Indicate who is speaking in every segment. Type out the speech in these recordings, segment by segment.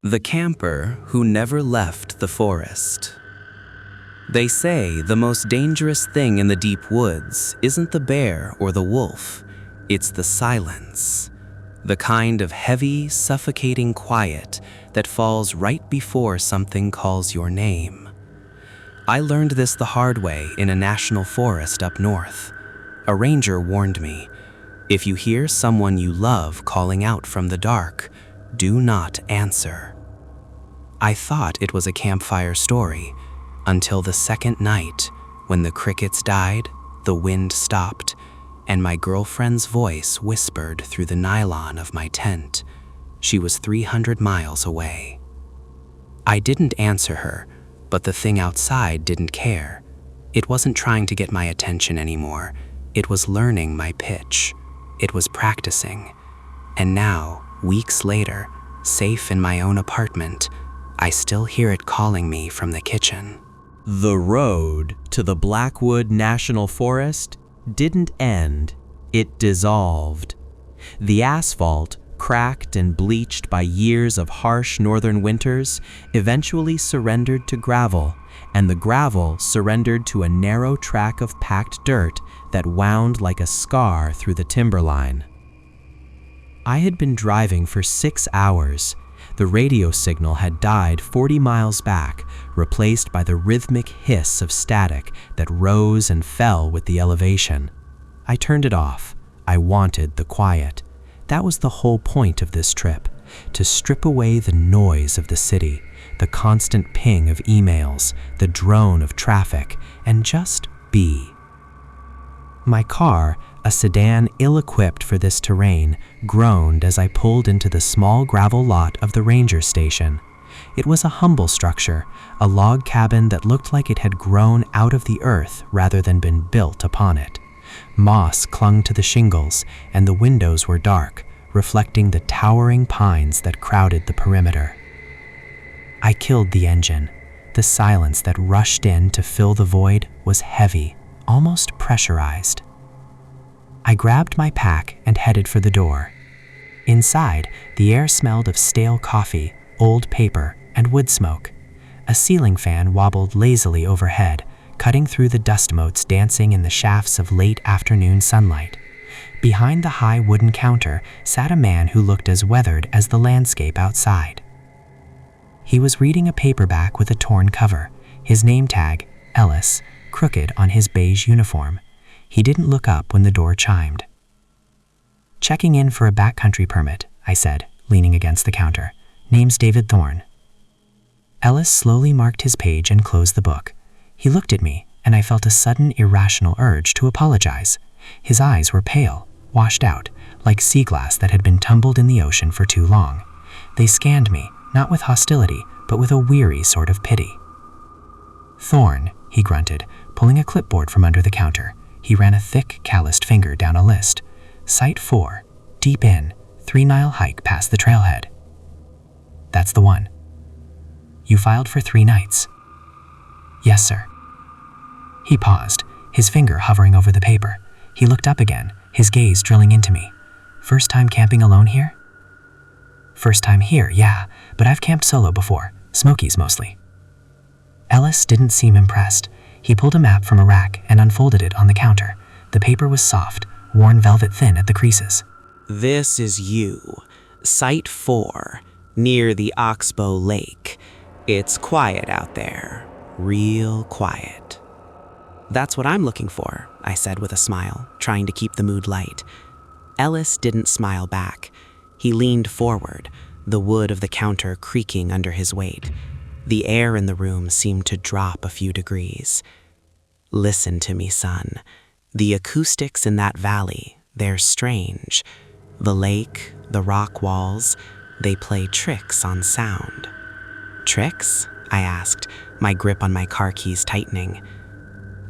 Speaker 1: The camper who never left the forest. They say the most dangerous thing in the deep woods isn't the bear or the wolf, it's the silence. The kind of heavy, suffocating quiet that falls right before something calls your name. I learned this the hard way in a national forest up north. A ranger warned me, if you hear someone you love calling out from the dark, do not answer. I thought it was a campfire story until the second night when the crickets died, the wind stopped, and my girlfriend's voice whispered through the nylon of my tent. She was 300 miles away. I didn't answer her, but the thing outside didn't care. It wasn't trying to get my attention anymore. It was learning my pitch. It was practicing. And now, weeks later, safe in my own apartment, I still hear it calling me from the kitchen.
Speaker 2: The road to the Blackwood National Forest didn't end, it dissolved. The asphalt, cracked and bleached by years of harsh northern winters, eventually surrendered to gravel, and the gravel surrendered to a narrow track of packed dirt that wound like a scar through the timberline. I had been driving for 6 hours. The radio signal had died 40 miles back, replaced by the rhythmic hiss of static that rose and fell with the elevation. I turned it off. I wanted the quiet. That was the whole point of this trip, to strip away the noise of the city, the constant ping of emails, the drone of traffic, and just be. My car, a sedan ill-equipped for this terrain, groaned as I pulled into the small gravel lot of the ranger station. It was a humble structure, a log cabin that looked like it had grown out of the earth rather than been built upon it. Moss clung to the shingles, and the windows were dark, reflecting the towering pines that crowded the perimeter. I killed the engine. The silence that rushed in to fill the void was heavy, almost pressurized. I grabbed my pack and headed for the door. Inside, the air smelled of stale coffee, old paper, and wood smoke. A ceiling fan wobbled lazily overhead, cutting through the dust motes dancing in the shafts of late afternoon sunlight. Behind the high wooden counter sat a man who looked as weathered as the landscape outside. He was reading a paperback with a torn cover, his name tag, Ellis, crooked on his beige uniform. He didn't look up when the door chimed. "Checking in for a backcountry permit," I said, leaning against the counter. "Name's David Thorne." Ellis slowly marked his page and closed the book. He looked at me, and I felt a sudden irrational urge to apologize. His eyes were pale, washed out, like sea glass that had been tumbled in the ocean for too long. They scanned me, not with hostility, but with a weary sort of pity. "Thorne," he grunted, pulling a clipboard from under the counter. He ran a thick, calloused finger down a list. "Site 4, deep in, 3-mile hike past the trailhead." "That's the one." "You filed for 3 nights?" "Yes, sir." He paused, his finger hovering over the paper. He looked up again, his gaze drilling into me. "First time camping alone here?" "First time here, yeah, but I've camped solo before, Smokies mostly." Ellis didn't seem impressed. He pulled a map from a rack and unfolded it on the counter. The paper was soft, worn velvet thin at the creases.
Speaker 3: "This is you. Site 4, near the Oxbow Lake. It's quiet out there. Real quiet." "That's what I'm looking for," I said with a smile, trying to keep the mood light. Ellis didn't smile back. He leaned forward, the wood of the counter creaking under his weight. The air in the room seemed to drop a few degrees. "Listen to me, son. The acoustics in that valley, they're strange. The lake, the rock walls, they play tricks on sound." "Tricks?" I asked, my grip on my car keys tightening.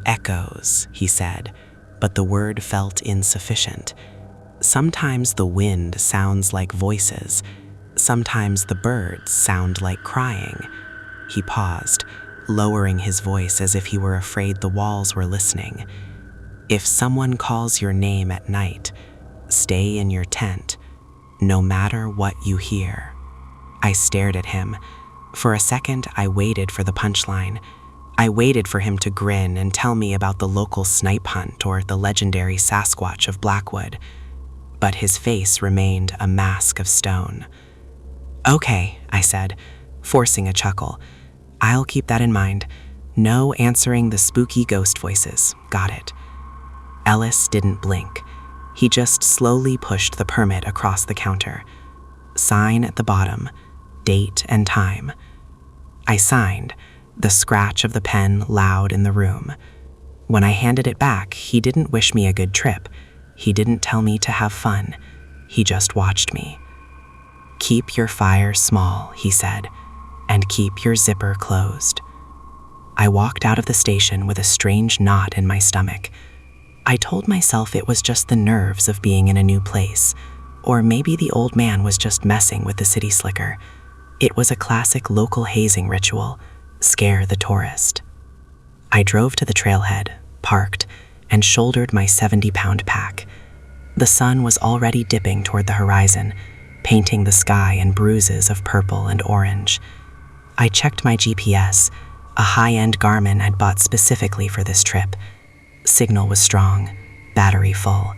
Speaker 3: "Echoes," he said, but the word felt insufficient. "Sometimes the wind sounds like voices. Sometimes the birds sound like crying." He paused, lowering his voice as if he were afraid the walls were listening. "If someone calls your name at night, stay in your tent, no matter what you hear." I stared at him. For a second, I waited for the punchline. I waited for him to grin and tell me about the local snipe hunt or the legendary Sasquatch of Blackwood. But his face remained a mask of stone. "Okay," I said, forcing a chuckle. "I'll keep that in mind. No answering the spooky ghost voices. Got it." Ellis didn't blink. He just slowly pushed the permit across the counter. Sign at the bottom, date and time. I signed, the scratch of the pen loud in the room. When I handed it back, he didn't wish me a good trip. He didn't tell me to have fun. He just watched me. "Keep your fire small," he said, "and keep your zipper closed." I walked out of the station with a strange knot in my stomach. I told myself it was just the nerves of being in a new place, or maybe the old man was just messing with the city slicker. It was a classic local hazing ritual, scare the tourist. I drove to the trailhead, parked, and shouldered my 70-pound pack. The sun was already dipping toward the horizon, painting the sky in bruises of purple and orange. I checked my GPS, a high-end Garmin I'd bought specifically for this trip. Signal was strong, battery full.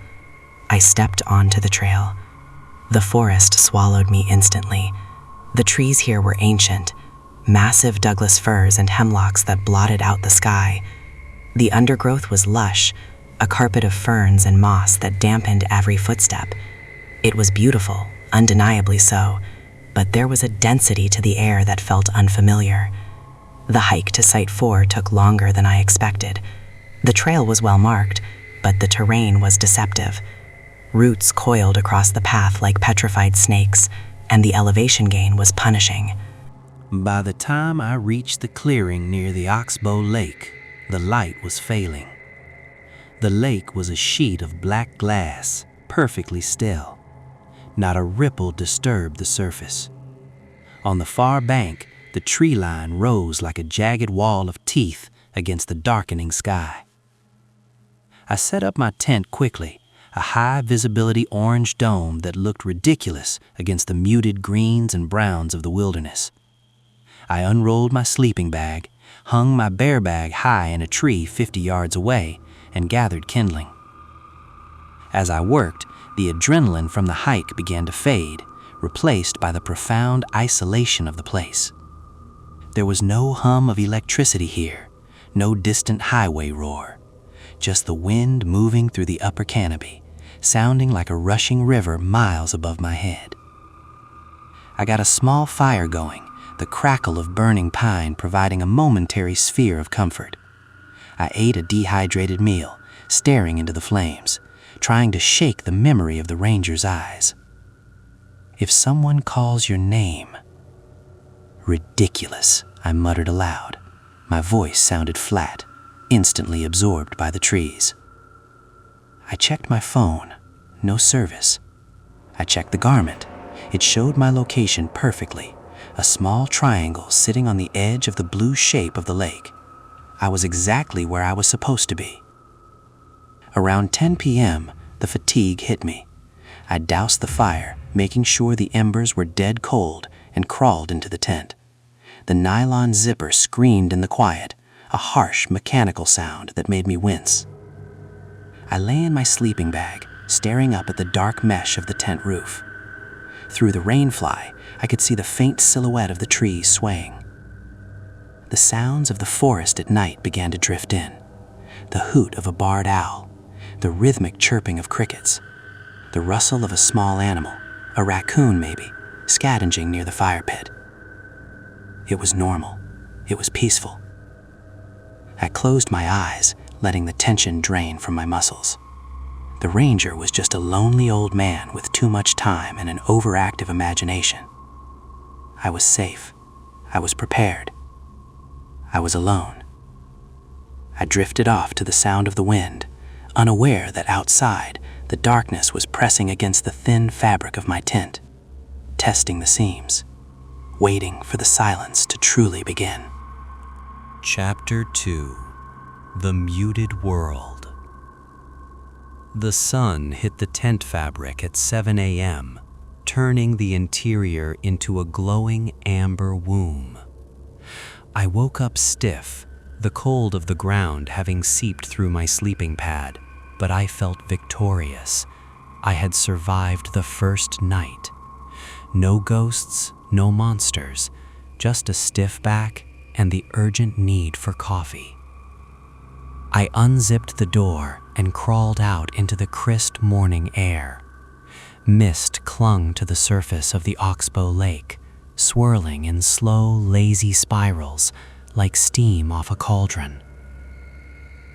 Speaker 3: I stepped onto the trail. The forest swallowed me instantly. The trees here were ancient, massive Douglas firs and hemlocks that blotted out the sky. The undergrowth was lush, a carpet of ferns and moss that dampened every footstep. It was beautiful, undeniably so, but there was a density to the air that felt unfamiliar. The hike to Site 4 took longer than I expected. The trail was well marked, but the terrain was deceptive. Roots coiled across the path like petrified snakes, and the elevation gain was punishing.
Speaker 1: By the time I reached the clearing near the Oxbow Lake, the light was failing. The lake was a sheet of black glass, perfectly still. Not a ripple disturbed the surface. On the far bank, the tree line rose like a jagged wall of teeth against the darkening sky. I set up my tent quickly, a high-visibility orange dome that looked ridiculous against the muted greens and browns of the wilderness. I unrolled my sleeping bag, hung my bear bag high in a tree 50 yards away, and gathered kindling. As I worked, the adrenaline from the hike began to fade, replaced by the profound isolation of the place. There was no hum of electricity here, no distant highway roar, just the wind moving through the upper canopy, sounding like a rushing river miles above my head. I got a small fire going, the crackle of burning pine providing a momentary sphere of comfort. I ate a dehydrated meal, staring into the flames, trying to shake the memory of the ranger's eyes. If someone calls your name... Ridiculous, I muttered aloud. My voice sounded flat, instantly absorbed by the trees. I checked my phone. No service. I checked the Garmin. It showed my location perfectly, a small triangle sitting on the edge of the blue shape of the lake. I was exactly where I was supposed to be. Around 10 p.m., the fatigue hit me. I doused the fire, making sure the embers were dead cold, and crawled into the tent. The nylon zipper screamed in the quiet, a harsh mechanical sound that made me wince. I lay in my sleeping bag, staring up at the dark mesh of the tent roof. Through the rainfly, I could see the faint silhouette of the trees swaying. The sounds of the forest at night began to drift in. The hoot of a barred owl, the rhythmic chirping of crickets, the rustle of a small animal, a raccoon maybe, scavenging near the fire pit. It was normal. It was peaceful. I closed my eyes, letting the tension drain from my muscles. The ranger was just a lonely old man with too much time and an overactive imagination. I was safe. I was prepared. I was alone. I drifted off to the sound of the wind, unaware that outside, the darkness was pressing against the thin fabric of my tent, testing the seams, waiting for the silence to truly begin.
Speaker 2: Chapter 2: The Muted World. The sun hit the tent fabric at 7 a.m.,
Speaker 1: turning the interior into a glowing amber womb. I woke up stiff, the cold of the ground having seeped through my sleeping pad, but I felt victorious. I had survived the first night. No ghosts, no monsters, just a stiff back and the urgent need for coffee. I unzipped the door and crawled out into the crisp morning air. Mist clung to the surface of the Oxbow Lake, swirling in slow, lazy spirals like steam off a cauldron.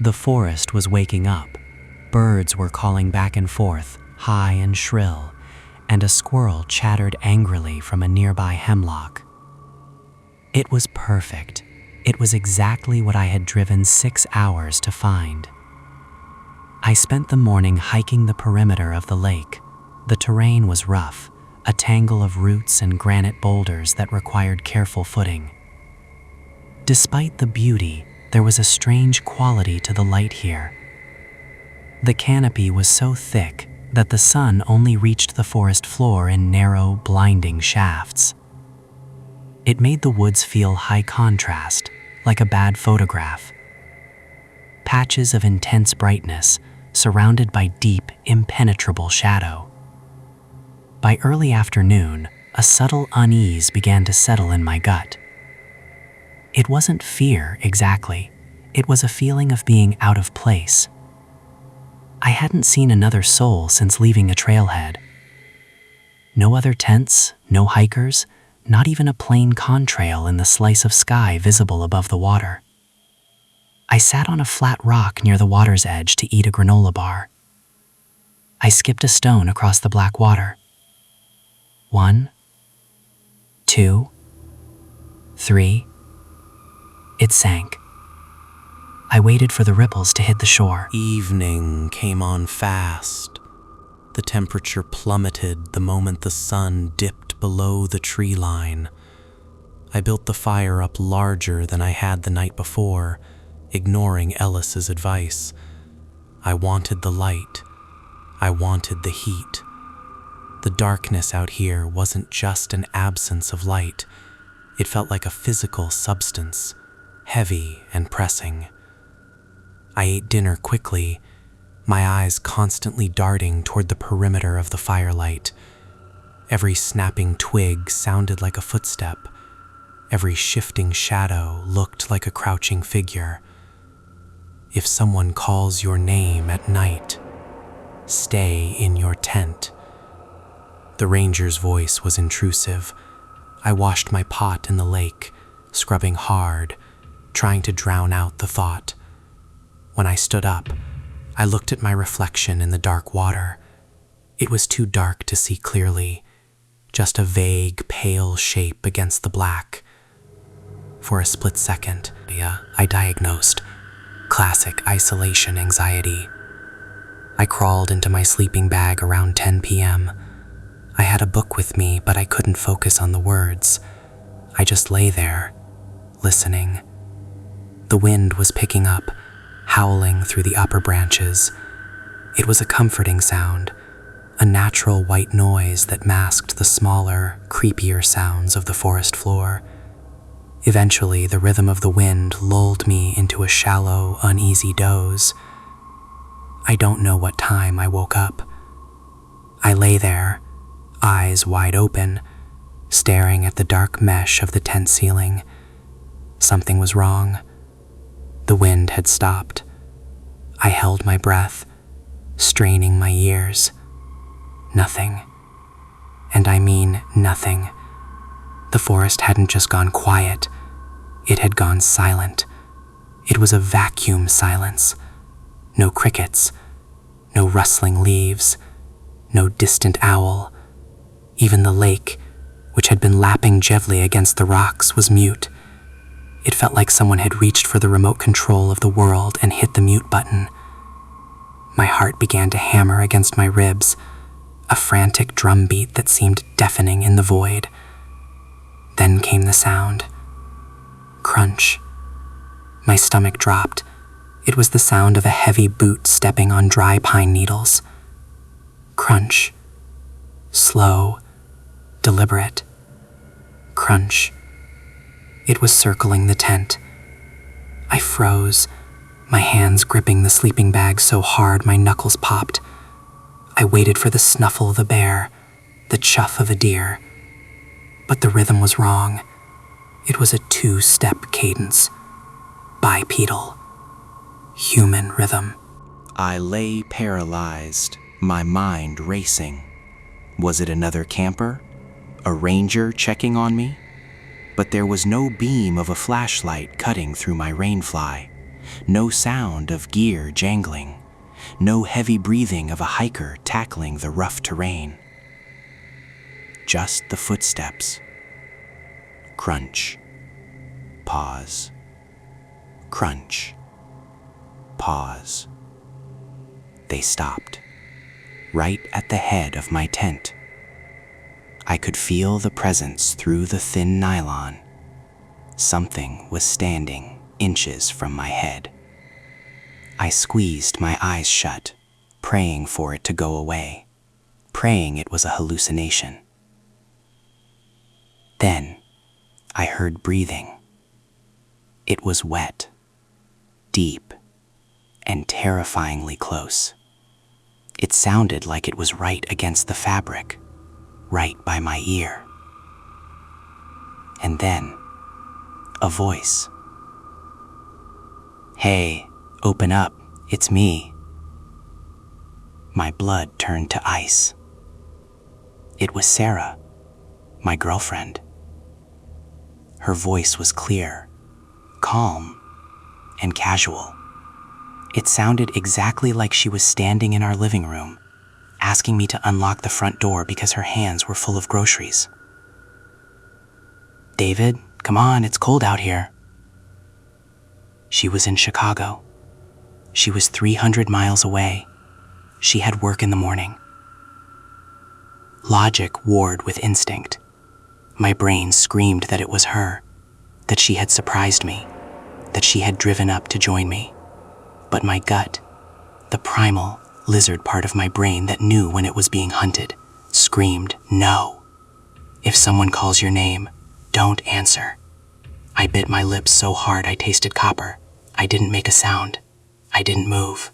Speaker 1: The forest was waking up. Birds were calling back and forth, high and shrill, and a squirrel chattered angrily from a nearby hemlock. It was perfect. It was exactly what I had driven 6 hours to find. I spent the morning hiking the perimeter of the lake. The terrain was rough, a tangle of roots and granite boulders that required careful footing. Despite the beauty, there was a strange quality to the light here. The canopy was so thick that the sun only reached the forest floor in narrow, blinding shafts. It made the woods feel high contrast, like a bad photograph. Patches of intense brightness, surrounded by deep, impenetrable shadow. By early afternoon, a subtle unease began to settle in my gut. It wasn't fear, exactly. It was a feeling of being out of place. I hadn't seen another soul since leaving a trailhead. No other tents, no hikers, not even a plain contrail in the slice of sky visible above the water. I sat on a flat rock near the water's edge to eat a granola bar. I skipped a stone across the black water. 1, 2, 3. It sank. I waited for the ripples to hit the shore.
Speaker 2: Evening came on fast. The temperature plummeted the moment the sun dipped below the tree line. I built the fire up larger than I had the night before, ignoring Ellis's advice. I wanted the light. I wanted the heat. The darkness out here wasn't just an absence of light. It felt like a physical substance, heavy and pressing. I ate dinner quickly, my eyes constantly darting toward the perimeter of the firelight. Every snapping twig sounded like a footstep. Every shifting shadow looked like a crouching figure. If someone calls your name at night, stay in your tent. The ranger's voice was intrusive. I washed my pot in the lake, scrubbing hard, trying to drown out the thought. When I stood up, I looked at my reflection in the dark water. It was too dark to see clearly, just a vague, pale shape against the black. For a split second, I diagnosed classic isolation anxiety. I crawled into my sleeping bag around 10 p.m. I had a book with me, but I couldn't focus on the words. I just lay there, listening. The wind was picking up, howling through the upper branches. It was a comforting sound, a natural white noise that masked the smaller, creepier sounds of the forest floor. Eventually, the rhythm of the wind lulled me into a shallow, uneasy doze. I don't know what time I woke up. I lay there, eyes wide open, staring at the dark mesh of the tent ceiling. Something was wrong. The wind had stopped. I held my breath, straining my ears. Nothing. And I mean nothing. The forest hadn't just gone quiet. It had gone silent. It was a vacuum silence. No crickets, no rustling leaves, no distant owl. Even the lake, which had been lapping gently against the rocks, was mute. It felt like someone had reached for the remote control of the world and hit the mute button. My heart began to hammer against my ribs, a frantic drumbeat that seemed deafening in the void. Then came the sound. Crunch. My stomach dropped. It was the sound of a heavy boot stepping on dry pine needles. Crunch. Slow,
Speaker 4: deliberate. Crunch. It was circling the tent. I froze, my hands gripping the sleeping bag so hard my knuckles popped. I waited for the snuffle of the bear, the chuff of a deer. But the rhythm was wrong. It was a two-step cadence. Bipedal. Human rhythm.
Speaker 2: I lay paralyzed, my mind racing. Was it another camper? A ranger checking on me? But there was no beam of a flashlight cutting through my rainfly, no sound of gear jangling, no heavy breathing of a hiker tackling the rough terrain. Just the footsteps. Crunch. Pause. Crunch. Pause. They stopped, right at the head of my tent. I could feel the presence through the thin nylon. Something was standing inches from my head. I squeezed my eyes shut, praying for it to go away, praying it was a hallucination. Then I heard breathing. It was wet, deep, and terrifyingly close. It sounded like it was right against the fabric, right by my ear. And then, a voice. "Hey, open up, it's me." My blood turned to ice. It was Sarah, my girlfriend. Her voice was clear, calm, and casual. It sounded exactly like she was standing in our living room, asking me to unlock the front door because her hands were full of groceries. "David, come on, it's cold out here." She was in Chicago. She was 300 miles away. She had work in the morning. Logic warred with instinct. My brain screamed that it was her, that she had surprised me, that she had driven up to join me. But my gut, the primal, lizard part of my brain that knew when it was being hunted, screamed no. If someone calls your name, don't answer. I bit my lips so hard I tasted copper. I didn't make a sound. I didn't move.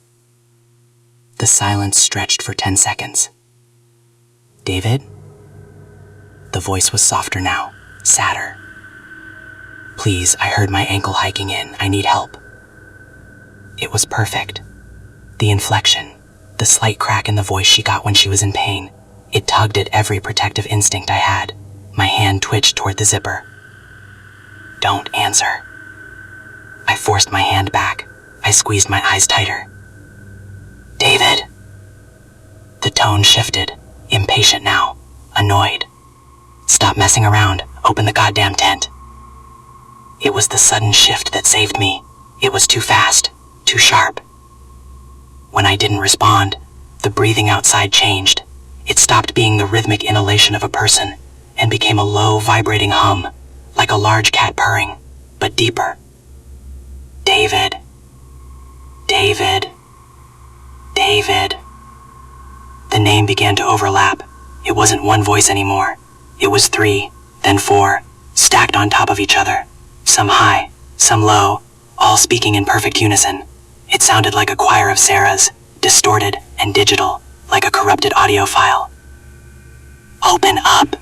Speaker 2: The silence stretched for 10 seconds. "David?" The voice was softer now, sadder. "Please, I heard my ankle hiking in. I need help." It was perfect. The inflection, the slight crack in the voice she got when she was in pain, it tugged at every protective instinct I had. My hand twitched toward the zipper. "Don't answer." I forced my hand back. I squeezed my eyes tighter. "David." The tone shifted, impatient now, annoyed. "Stop messing around. Open the goddamn tent." It was the sudden shift that saved me. It was too fast, too sharp. When I didn't respond, the breathing outside changed. It stopped being the rhythmic inhalation of a person and became a low, vibrating hum, like a large cat purring, but deeper. "David. David. David." The name began to overlap. It wasn't one voice anymore. It was 3, then 4, stacked on top of each other. Some high, some low, all speaking in perfect unison. It sounded like a choir of Sarahs, distorted and digital, like a corrupted audio file. "Open up."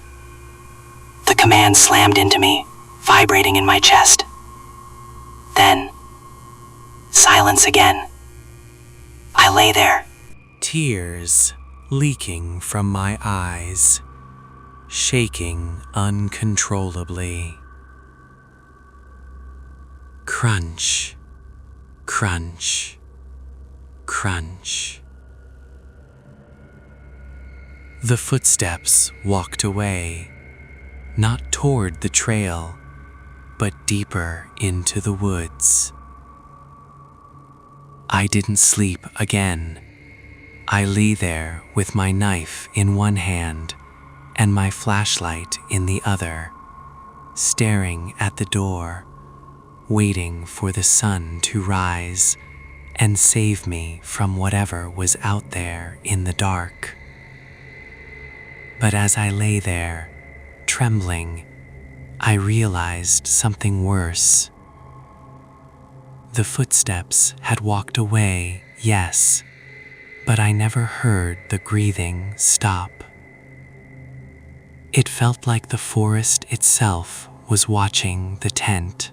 Speaker 2: The command slammed into me, vibrating in my chest. Then, silence again. I lay there.
Speaker 1: Tears leaking from my eyes, shaking uncontrollably. Crunch, crunch, crunch. The footsteps walked away, not toward the trail, but deeper into the woods. I didn't sleep again. I lay there with my knife in one hand and my flashlight in the other, staring at the door, waiting for the sun to rise and save me from whatever was out there in the dark. But as I lay there,
Speaker 3: trembling, I realized something worse. The footsteps had walked away, yes, but I never heard the breathing stop. It felt like the forest itself was watching the tent,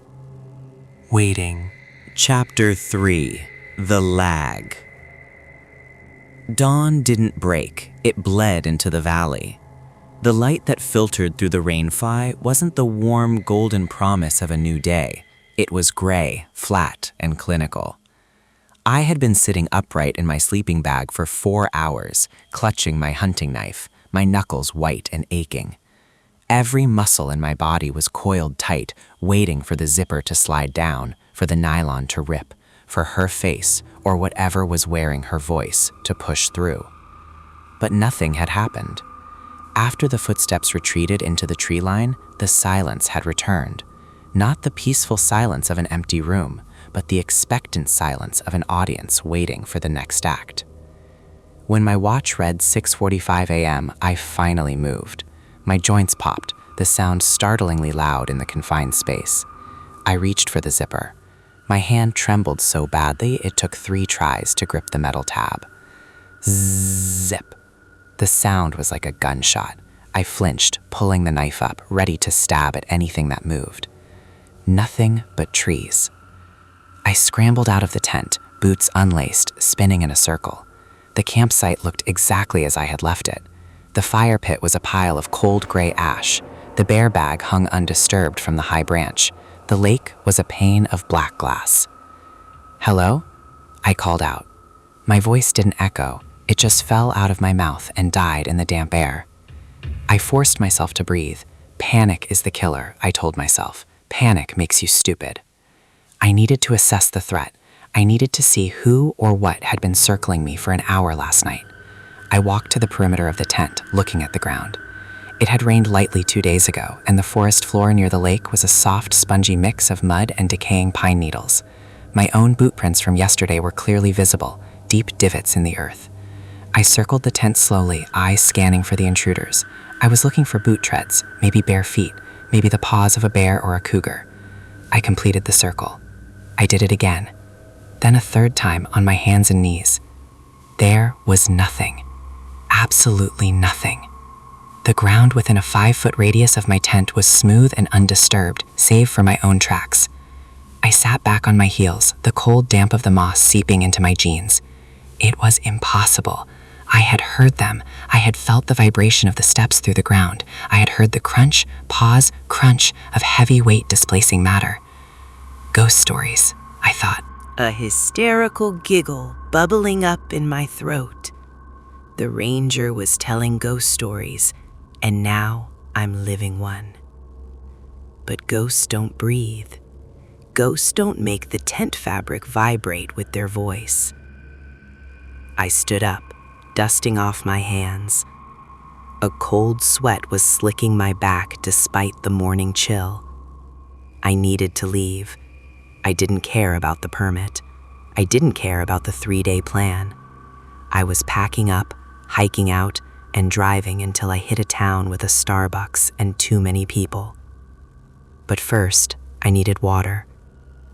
Speaker 3: waiting.
Speaker 1: Chapter 3: The Lag. Dawn didn't break, it bled into the valley. The light that filtered through the rain-fly wasn't the warm, golden promise of a new day. It was gray, flat, and clinical. I had been sitting upright in my sleeping bag for 4 hours, clutching my hunting knife, my knuckles white and aching. Every muscle in my body was coiled tight, waiting for the zipper to slide down, for the nylon to rip, for her face, or whatever was wearing her voice, to push through. But nothing had happened. After the footsteps retreated into the tree line, the silence had returned. Not the peaceful silence of an empty room, but the expectant silence of an audience waiting for the next act. When my watch read 6:45 a.m., I finally moved. My joints popped, the sound startlingly loud in the confined space. I reached for the zipper. My hand trembled so badly it took 3 tries to grip the metal tab. Zip. The sound was like a gunshot. I flinched, pulling the knife up, ready to stab at anything that moved. Nothing but trees. I scrambled out of the tent, boots unlaced, spinning in a circle. The campsite looked exactly as I had left it. The fire pit was a pile of cold gray ash. The bear bag hung undisturbed from the high branch. The lake was a pane of black glass. "Hello?" I called out. My voice didn't echo. It just fell out of my mouth and died in the damp air. I forced myself to breathe. Panic is the killer, I told myself. Panic makes you stupid. I needed to assess the threat. I needed to see who or what had been circling me for an hour last night. I walked to the perimeter of the tent, looking at the ground. It had rained lightly 2 days ago, and the forest floor near the lake was a soft, spongy mix of mud and decaying pine needles. My own boot prints from yesterday were clearly visible, deep divots in the earth. I circled the tent slowly, eyes scanning for the intruders. I was looking for boot treads, maybe bare feet, maybe the paws of a bear or a cougar. I completed the circle. I did it again. Then a third time on my hands and knees. There was nothing. Absolutely nothing. The ground within a 5-foot radius of my tent was smooth and undisturbed, save for my own tracks. I sat back on my heels, the cold damp of the moss seeping into my jeans. It was impossible. I had heard them. I had felt the vibration of the steps through the ground. I had heard the crunch, pause, crunch of heavy weight displacing matter. Ghost stories, I thought.
Speaker 5: A hysterical giggle bubbling up in my throat. The ranger was telling ghost stories, and now I'm living one. But ghosts don't breathe. Ghosts don't make the tent fabric vibrate with their voice. I stood up, dusting off my hands. A cold sweat was slicking my back despite the morning chill. I needed to leave. I didn't care about the permit. I didn't care about the 3-day plan. I was packing up, hiking out, and driving until I hit a town with a Starbucks and too many people. But first, I needed water.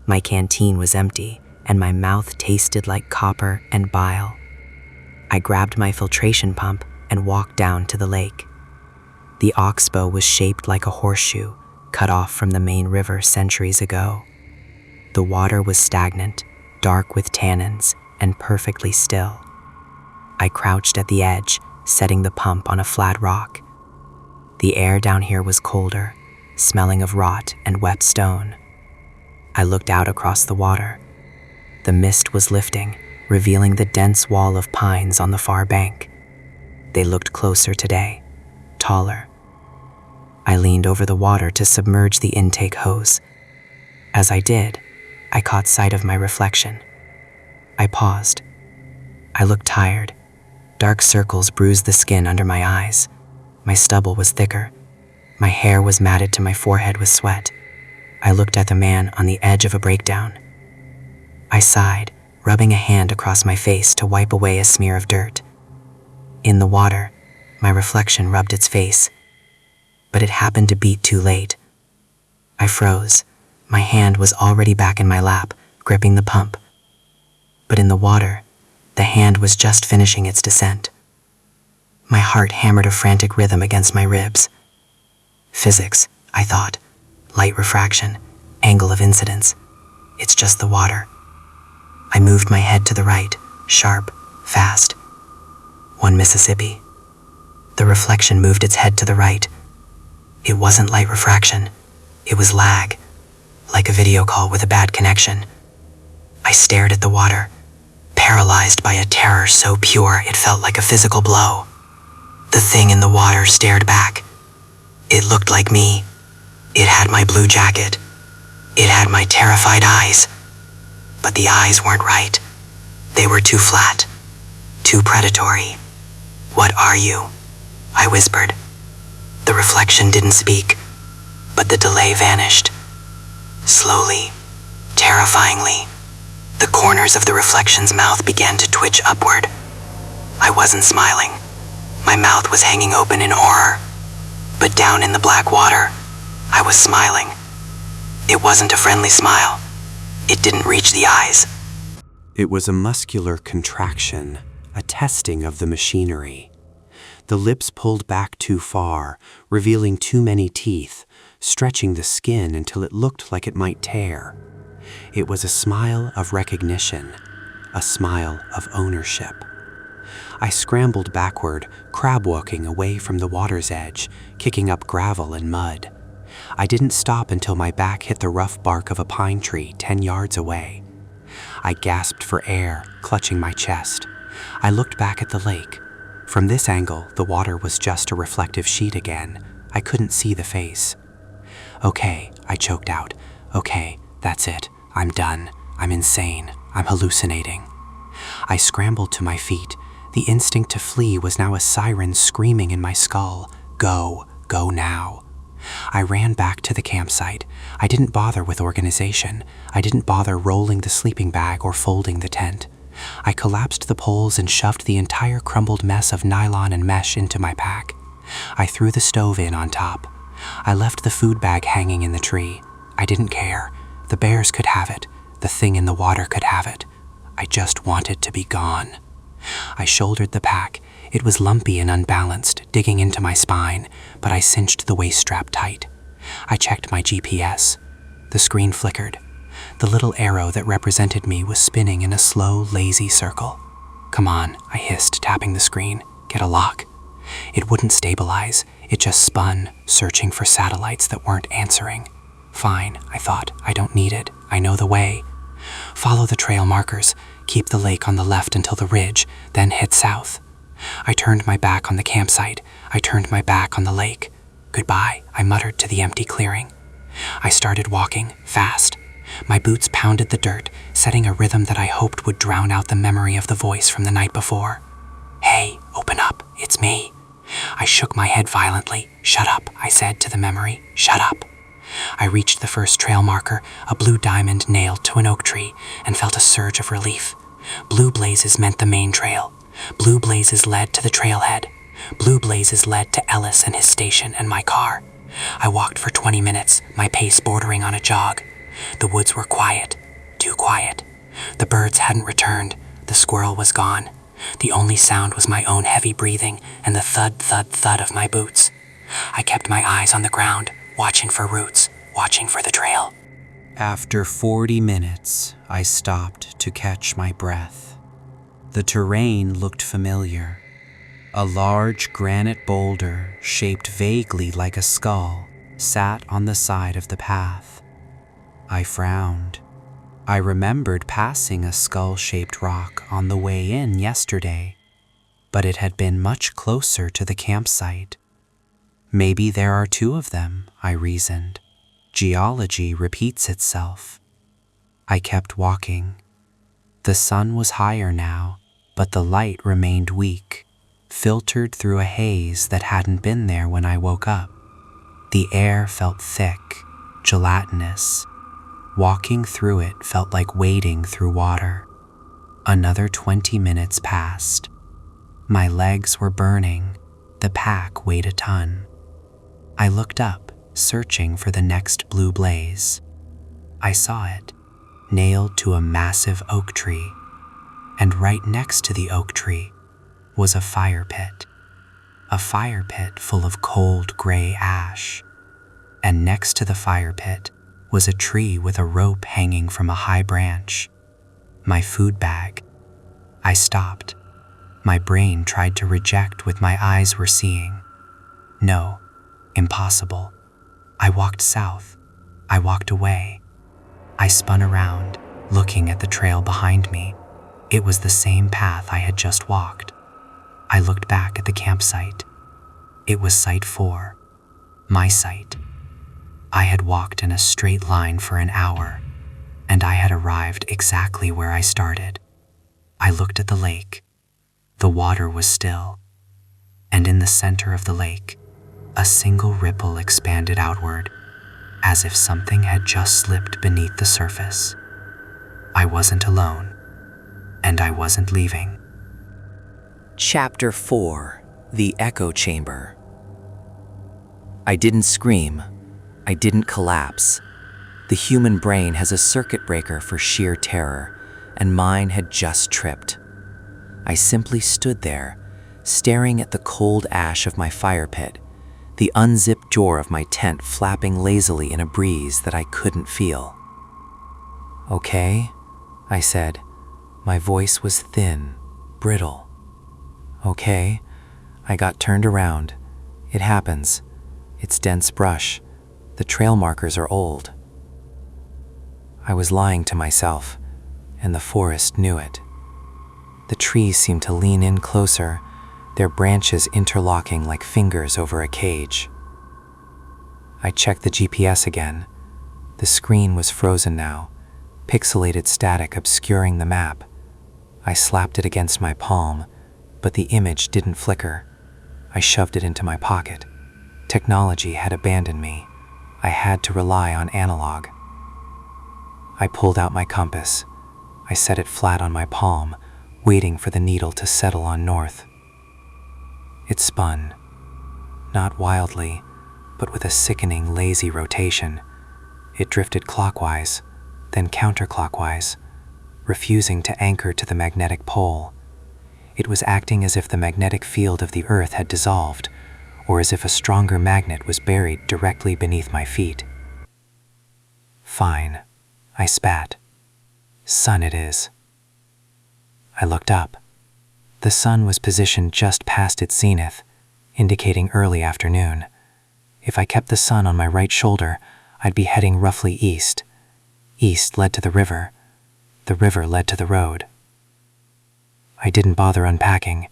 Speaker 5: My canteen was empty, and my mouth tasted like copper and bile. I grabbed my filtration pump and walked down to the lake. The oxbow was shaped like a horseshoe, cut off from the main river centuries ago. The water was stagnant, dark with tannins, and perfectly still. I crouched at the edge, setting the pump on a flat rock. The air down here was colder, smelling of rot and wet stone. I looked out across the water. The mist was lifting, revealing the dense wall of pines on the far bank. They looked closer today, taller. I leaned over the water to submerge the intake hose. As I did, I caught sight of my reflection. I paused. I looked tired. Dark circles bruised the skin under my eyes. My stubble was thicker. My hair was matted to my forehead with sweat. I looked at the man on the edge of a breakdown. I sighed, rubbing a hand across my face to wipe away a smear of dirt. In the water, my reflection rubbed its face.
Speaker 4: but it happened to beat too late. I froze. My hand was already back in my lap, gripping the pump. But in the water, the hand was just finishing its descent. My heart hammered a frantic rhythm against my ribs. Physics, I thought. Light refraction, angle of incidence. It's just the water. I moved my head to the right, sharp, fast. 1 Mississippi. The reflection moved its head to the right. It wasn't light refraction. It was lag, like a video call with a bad connection. I stared at the water, paralyzed by a terror so pure it felt like a physical blow. The thing in the water stared back. It looked like me. It had my blue jacket. It had my terrified eyes. But the eyes weren't right. They were too flat, too predatory. "What are you?" I whispered. The reflection didn't speak, but the delay vanished. Slowly, terrifyingly, the corners of the reflection's mouth began to twitch upward. I wasn't smiling. My mouth was hanging open in horror. But down in the black water, I was smiling. It wasn't a friendly smile. It didn't reach the eyes.
Speaker 3: It was a muscular contraction, a testing of the machinery. The lips pulled back too far, revealing too many teeth, stretching the skin until it looked like it might tear. It was a smile of recognition, a smile of ownership. I scrambled backward, crab-walking away from the water's edge, kicking up gravel and mud. I didn't stop until my back hit the rough bark of a pine tree 10 yards away. I gasped for air, clutching my chest. I looked back at the lake. From this angle, the water was just a reflective sheet again. I couldn't see the face. "Okay," I choked out. "Okay, that's it. I'm done. I'm insane. I'm hallucinating." I scrambled to my feet. The instinct to flee was now a siren screaming in my skull. Go, go now. I ran back to the campsite. I didn't bother with organization. I didn't bother rolling the sleeping bag or folding the tent. I collapsed the poles and shoved the entire crumbled mess of nylon and mesh into my pack. I threw the stove in on top. I left the food bag hanging in the tree. I didn't care. The bears could have it. The thing in the water could have it. I just wanted to be gone. I shouldered the pack. It was lumpy and unbalanced, digging into my spine, but I cinched the waist strap tight. I checked my GPS. The screen flickered. The little arrow that represented me was spinning in a slow, lazy circle. "Come on," I hissed, tapping the screen. "Get a lock." It wouldn't stabilize. It just spun, searching for satellites that weren't answering. Fine, I thought. I don't need it. I know the way. Follow the trail markers. Keep the lake on the left until the ridge, then head south. I turned my back on the campsite. I turned my back on the lake. "Goodbye," I muttered to the empty clearing. I started walking, fast. My boots pounded the dirt, setting a rhythm that I hoped would drown out the memory of the voice from the night before. "Hey, open up, it's me." I shook my head violently. "Shut up," I said to the memory. "Shut up." I reached the first trail marker, a blue diamond nailed to an oak tree, and felt a surge of relief. Blue blazes meant the main trail. Blue blazes led to the trailhead. Blue blazes led to Ellis and his station and my car. I walked for 20 minutes, my pace bordering on a jog. The woods were quiet, too quiet. The birds hadn't returned. The squirrel was gone. The only sound was my own heavy breathing and the thud, thud, thud of my boots. I kept my eyes on the ground, watching for roots, watching for the trail.
Speaker 1: After 40 minutes, I stopped to catch my breath. The terrain looked familiar. A large granite boulder, shaped vaguely like a skull, sat on the side of the path. I frowned. I remembered passing a skull-shaped rock on the way in yesterday, but it had been much closer to the campsite. Maybe there are two of them, I reasoned. Geology repeats itself. I kept walking. The sun was higher now, but the light remained weak, filtered through a haze that hadn't been there when I woke up. The air felt thick, gelatinous. Walking through it felt like wading through water. Another 20 minutes passed. My legs were burning. The pack weighed a ton.
Speaker 4: I looked up, searching for the next blue blaze. I saw it, nailed to a massive oak tree, and right next to the oak tree was a fire pit full of cold gray ash. And next to the fire pit was a tree with a rope hanging from a high branch. My food bag. I stopped. My brain tried to reject what my eyes were seeing. No, impossible. I walked south. I walked away. I spun around, looking at the trail behind me. It was the same path I had just walked. I looked back at the campsite. It was Site 4, my site. I had walked in a straight line for an hour, and I had arrived exactly where I started. I looked at the lake. The water was still, and in the center of the lake, a single ripple expanded outward, as if something had just slipped beneath the surface. I wasn't alone, and I wasn't leaving.
Speaker 6: Chapter 4: The Echo Chamber. I didn't scream. I didn't collapse. The human brain has a circuit breaker for sheer terror, and mine had just tripped. I simply stood there, staring at the cold ash of my fire pit, the unzipped door of my tent flapping lazily in a breeze that I couldn't feel. "Okay," I said. My voice was thin, brittle. "Okay." I got turned around. It happens. It's dense brush. The trail markers are old. I was lying to myself, and the forest knew it. The trees seemed to lean in closer, their branches interlocking like fingers over a cage. I checked the GPS again. The screen was frozen now, pixelated static obscuring the map. I slapped it against my palm, but the image didn't flicker. I shoved it into my pocket. Technology had abandoned me. I had to rely on analog. I pulled out my compass. I set it flat on my palm, waiting for the needle to settle on north. It spun, not wildly, but with a sickening, lazy rotation. It drifted clockwise, then counterclockwise, refusing to anchor to the magnetic pole. It was acting as if the magnetic field of the Earth had dissolved, or as if a stronger magnet was buried directly beneath my feet. "Fine," I spat. "Sun it is." I looked up. The sun was positioned just past its zenith, indicating early afternoon. If I kept the sun on my right shoulder, I'd be heading roughly east. East led to the river. The river led to the road. I didn't bother unpacking.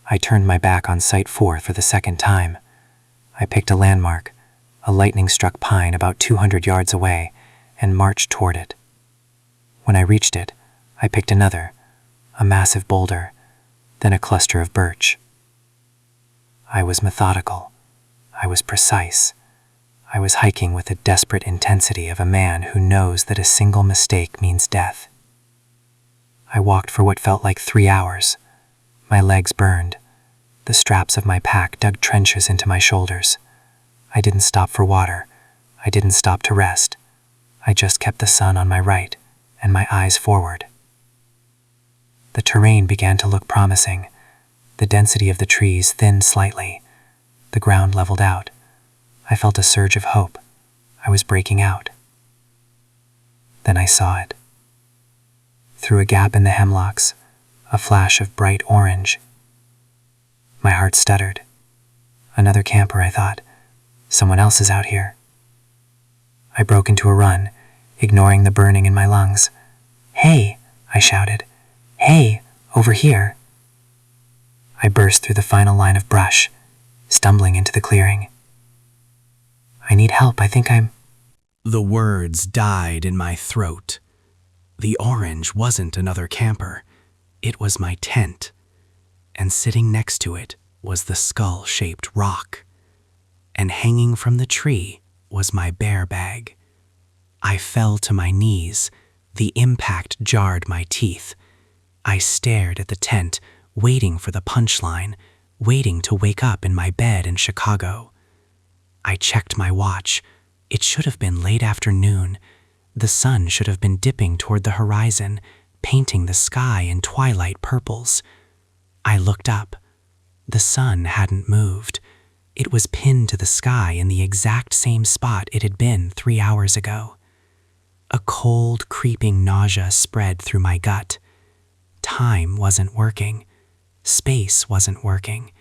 Speaker 6: I turned my back on Site 4 for the second time. I picked a landmark, a lightning-struck pine about 200 yards away, and marched toward it. When I reached it, I picked another, a massive boulder, then a cluster of birch. I was methodical. I was precise. I was hiking with the desperate intensity of a man who knows that a single mistake means death. I walked for what felt like 3 hours. My legs burned. The straps of my pack dug trenches into my shoulders. I didn't stop for water. I didn't stop to rest. I just kept the sun on my right and my eyes forward. The terrain began to look promising. The density of the trees thinned slightly. The ground leveled out. I felt a surge of hope. I was breaking out. Then I saw it. Through a gap in the hemlocks, a flash of bright orange. My heart stuttered. Another camper, I thought. Someone else is out here. I broke into a run, ignoring the burning in my lungs. "Hey!" I shouted. "Hey! Over here!" I burst through the final line of brush, stumbling into the clearing. "I need help. I think I'm..."
Speaker 2: The words died in my throat. The orange wasn't another camper. It was my tent. And sitting next to it was the skull-shaped rock. And hanging from the tree was my bear bag. I fell to my knees. The impact jarred my teeth. I stared at the tent, waiting for the punchline, waiting to wake up in my bed in Chicago.
Speaker 4: I checked my watch. It should have been late afternoon. The sun should have been dipping toward the horizon, painting the sky in twilight purples. I looked up. The sun hadn't moved. It was pinned to the sky in the exact same spot it had been 3 hours ago. A cold, creeping nausea spread through my gut. Time wasn't working. Space wasn't working.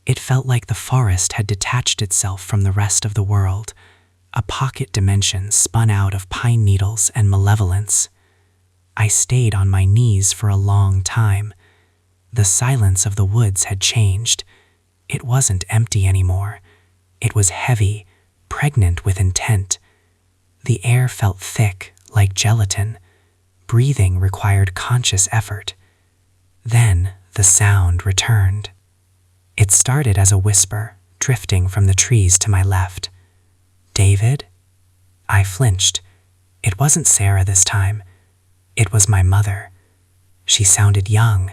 Speaker 4: It felt like the forest had detached itself from the rest of the world, a pocket dimension spun out of pine needles and malevolence. I stayed on my knees for a long time. The silence of the woods had changed. It wasn't empty anymore. It was heavy, pregnant with intent. The air felt thick, like gelatin. Breathing required conscious effort. Then the sound returned. It started as a whisper, drifting from the trees to my left. "David?" I flinched. It wasn't Sarah this time. It was my mother. She sounded young.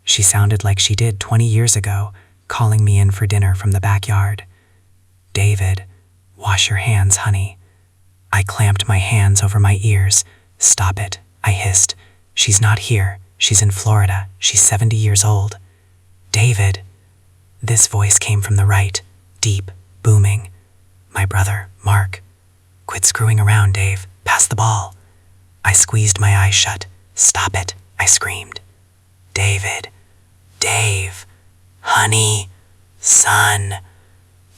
Speaker 4: She sounded like she did 20 years ago, calling me in for dinner from the backyard. "David, wash your hands, honey." I clamped my hands over my ears. "Stop it," I hissed. "She's not here. She's in Florida. She's 70 years old." "David." This voice came from the right, deep, booming. "My brother, Mark." "Quit screwing around, Dave. Pass the ball." I squeezed my eyes shut. "Stop it," I screamed. "David. Dave. Honey. Son."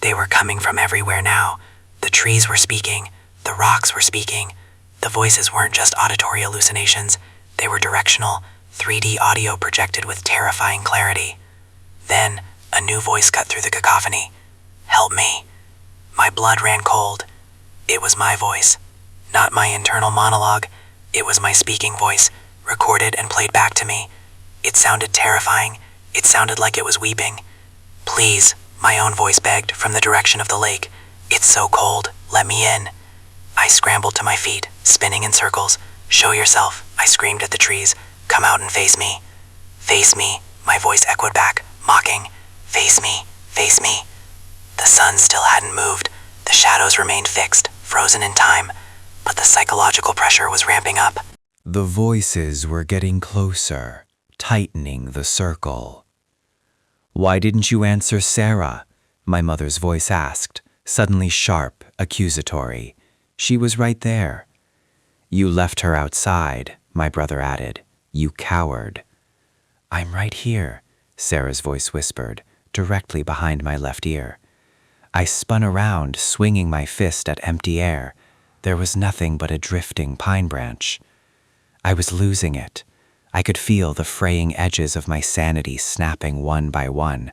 Speaker 4: They were coming from everywhere now. The trees were speaking. The rocks were speaking. The voices weren't just auditory hallucinations. They were directional, 3D audio projected with terrifying clarity. Then, a new voice cut through the cacophony. "Help me." My blood ran cold. It was my voice. Not my internal monologue. It was my speaking voice, recorded and played back to me. It sounded terrifying. It sounded like it was weeping. "Please," my own voice begged from the direction of the lake. "It's so cold. Let me in." I scrambled to my feet, spinning in circles. "Show yourself," I screamed at the trees. "Come out and face me." "Face me," my voice echoed back, mocking. "Face me, face me." The sun still hadn't moved. The shadows remained fixed, frozen in time, but the psychological pressure was ramping up.
Speaker 2: The voices were getting closer, tightening the circle. "Why didn't you answer Sarah?" my mother's voice asked, suddenly sharp, accusatory. She was right there. "You left her outside," my brother added. "You coward." "I'm right here," Sarah's voice whispered, directly behind my left ear. I spun around, swinging my fist at empty air. There was nothing but a drifting pine branch. I was losing it. I could feel the fraying edges of my sanity snapping one by one.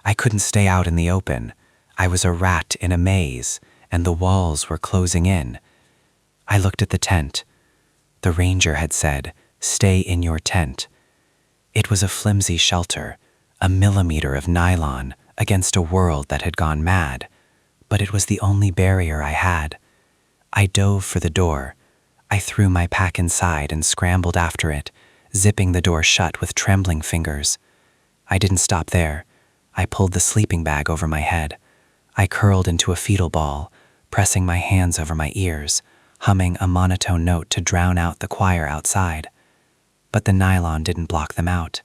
Speaker 2: I couldn't stay out in the open. I was a rat in a maze, and the walls were closing in. I looked at the tent. The ranger had said, "Stay in your tent." It was a flimsy shelter, a millimeter of nylon against a world that had gone mad, but it was the only barrier I had. I dove for the door. I threw my pack inside and scrambled after it, zipping the door shut with trembling fingers. I didn't stop there. I pulled the sleeping bag over my head. I curled into a fetal ball, pressing my hands over my ears, humming a monotone note to drown out the choir outside. But the nylon didn't block them out.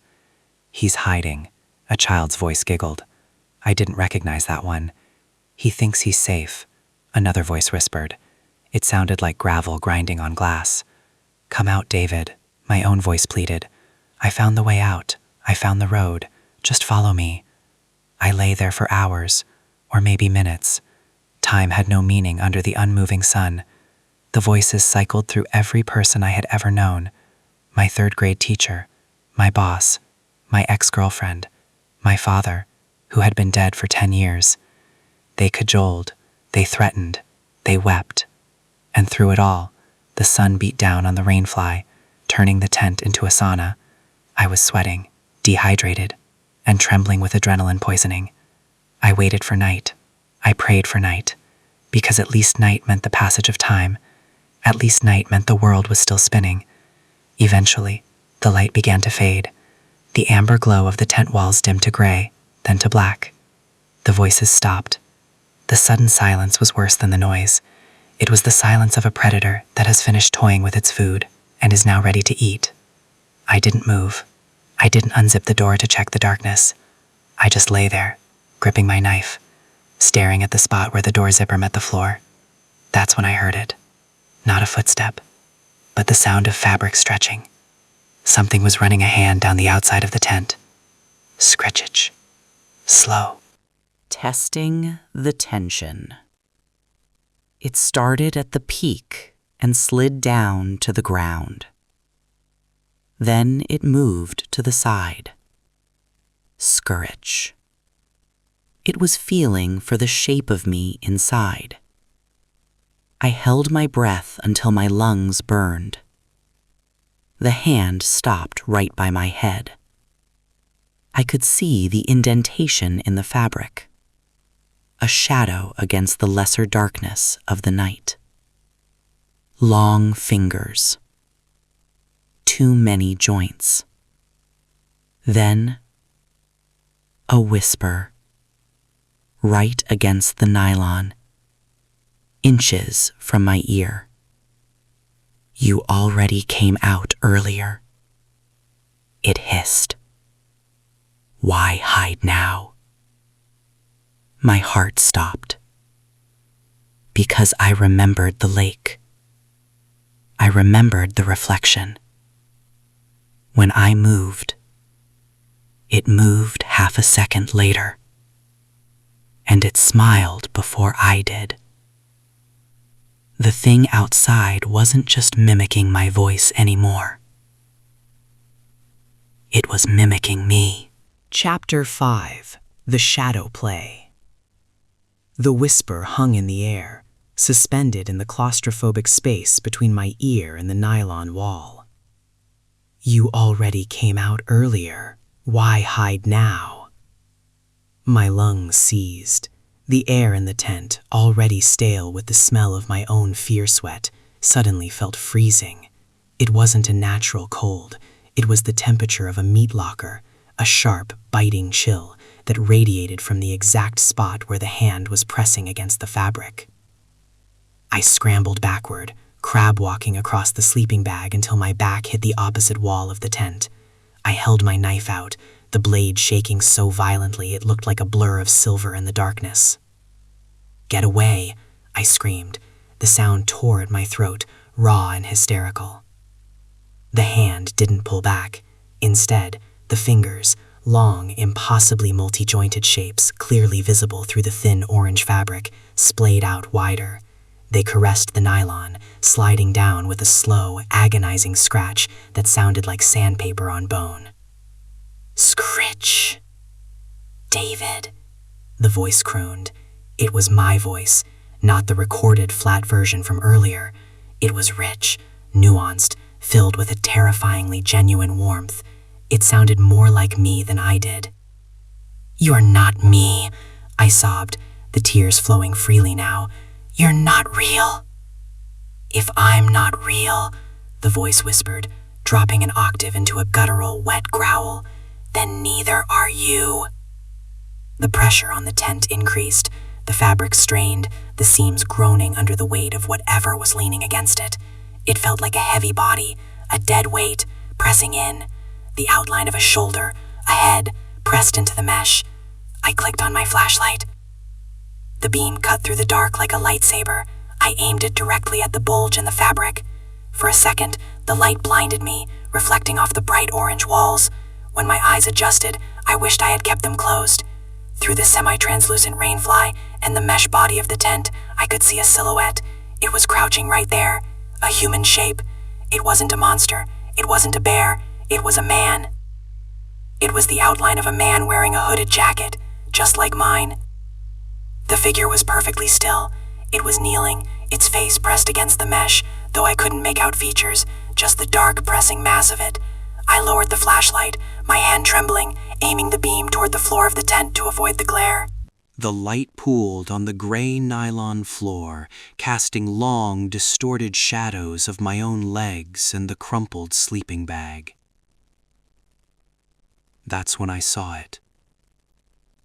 Speaker 2: "He's hiding," a child's voice giggled. I didn't recognize that one. "He thinks he's safe," another voice whispered. It sounded like gravel grinding on glass. "Come out, David," my own voice pleaded. "I found the way out. I found the road. Just follow me." I lay there for hours, or maybe minutes. Time had no meaning under the unmoving sun. The voices cycled through every person I had ever known. My third-grade teacher, my boss, my ex-girlfriend, my father, who had been dead for 10 years. They cajoled, they threatened, they wept. And through it all, the sun beat down on the rainfly, turning the tent into a sauna. I was sweating, dehydrated, and trembling with adrenaline poisoning. I waited for night. I prayed for night, because at least night meant the passage of time. At least night meant the world was still spinning. Eventually, the light began to fade. The amber glow of the tent walls dimmed to gray, then to black. The voices stopped.
Speaker 4: The sudden silence was worse than the noise. It was the silence of a predator that has finished toying with its food and is now ready to eat. I didn't move. I didn't unzip the door to check the darkness. I just lay there, gripping my knife, staring at the spot where the door zipper met the floor. That's when I heard it. Not a footstep, but the sound of fabric stretching. Something was running a hand down the outside of the tent. Scritchage. Slow.
Speaker 5: Testing the tension. It started at the peak and slid down to the ground. Then it moved to the side. Scurritch. It was feeling for the shape of me inside. I held my breath until my lungs burned. The hand stopped right by my head. I could see the indentation in the fabric, a shadow against the lesser darkness of the night. Long fingers. Too many joints. Then, a whisper, right against the nylon, inches from my ear. You already came out earlier. It hissed. Why hide now? My heart stopped. Because I remembered the lake. I remembered the reflection. When I moved, it moved half a second later. And it smiled before I did. The thing outside wasn't just mimicking my voice anymore. It was mimicking me.
Speaker 7: Chapter 5. The Shadow Play. The whisper hung in the air, suspended in the claustrophobic space between my ear and the nylon wall. You already came out earlier. Why hide now? My lungs seized. The air in the tent, already stale with the smell of my own fear sweat, suddenly felt freezing. It wasn't a natural cold. It was the temperature of a meat locker, a sharp, biting chill that radiated from the exact spot where the hand was pressing against the fabric. I scrambled backward, crab-walking across the sleeping bag until my back hit the opposite wall of the tent. I held my knife out, the blade shaking so violently it looked like a blur of silver in the darkness. "Get away," I screamed. The sound tore at my throat, raw and hysterical. The hand didn't pull back. Instead, the fingers, long, impossibly multi-jointed shapes, clearly visible through the thin orange fabric, splayed out wider. They caressed the nylon, sliding down with a slow, agonizing scratch that sounded like sandpaper on bone. "Scritch." "David," the voice crooned. It was my voice, not the recorded flat version from earlier. It was rich, nuanced, filled with a terrifyingly genuine warmth. It sounded more like me than I did. "You're not me," I sobbed, the tears flowing freely now. "You're not real." "If I'm not real," the voice whispered, dropping an octave into a guttural, wet growl, "then neither are you." The pressure on the tent increased, the fabric strained, the seams groaning under the weight of whatever was leaning against it. It felt like a heavy body, a dead weight, pressing in, the outline of a shoulder, a head, pressed into the mesh. I clicked on my flashlight. The beam cut through the dark like a lightsaber. I aimed it directly at the bulge in the fabric. For a second, the light blinded me, reflecting off the bright orange walls. When my eyes adjusted, I wished I had kept them closed. Through the semi-translucent rainfly and the mesh body of the tent, I could see a silhouette. It was crouching right there, a human shape. It wasn't a monster. It wasn't a bear. It was a man. It was the outline of a man wearing a hooded jacket, just like mine. The figure was perfectly still. It was kneeling, its face pressed against the mesh, though I couldn't make out features, just the dark, pressing mass of it. I lowered the flashlight, my hand trembling, aiming the beam toward the floor of the tent to avoid the glare.
Speaker 3: The light pooled on the gray nylon floor, casting long, distorted shadows of my own legs and the crumpled sleeping bag. That's when I saw it.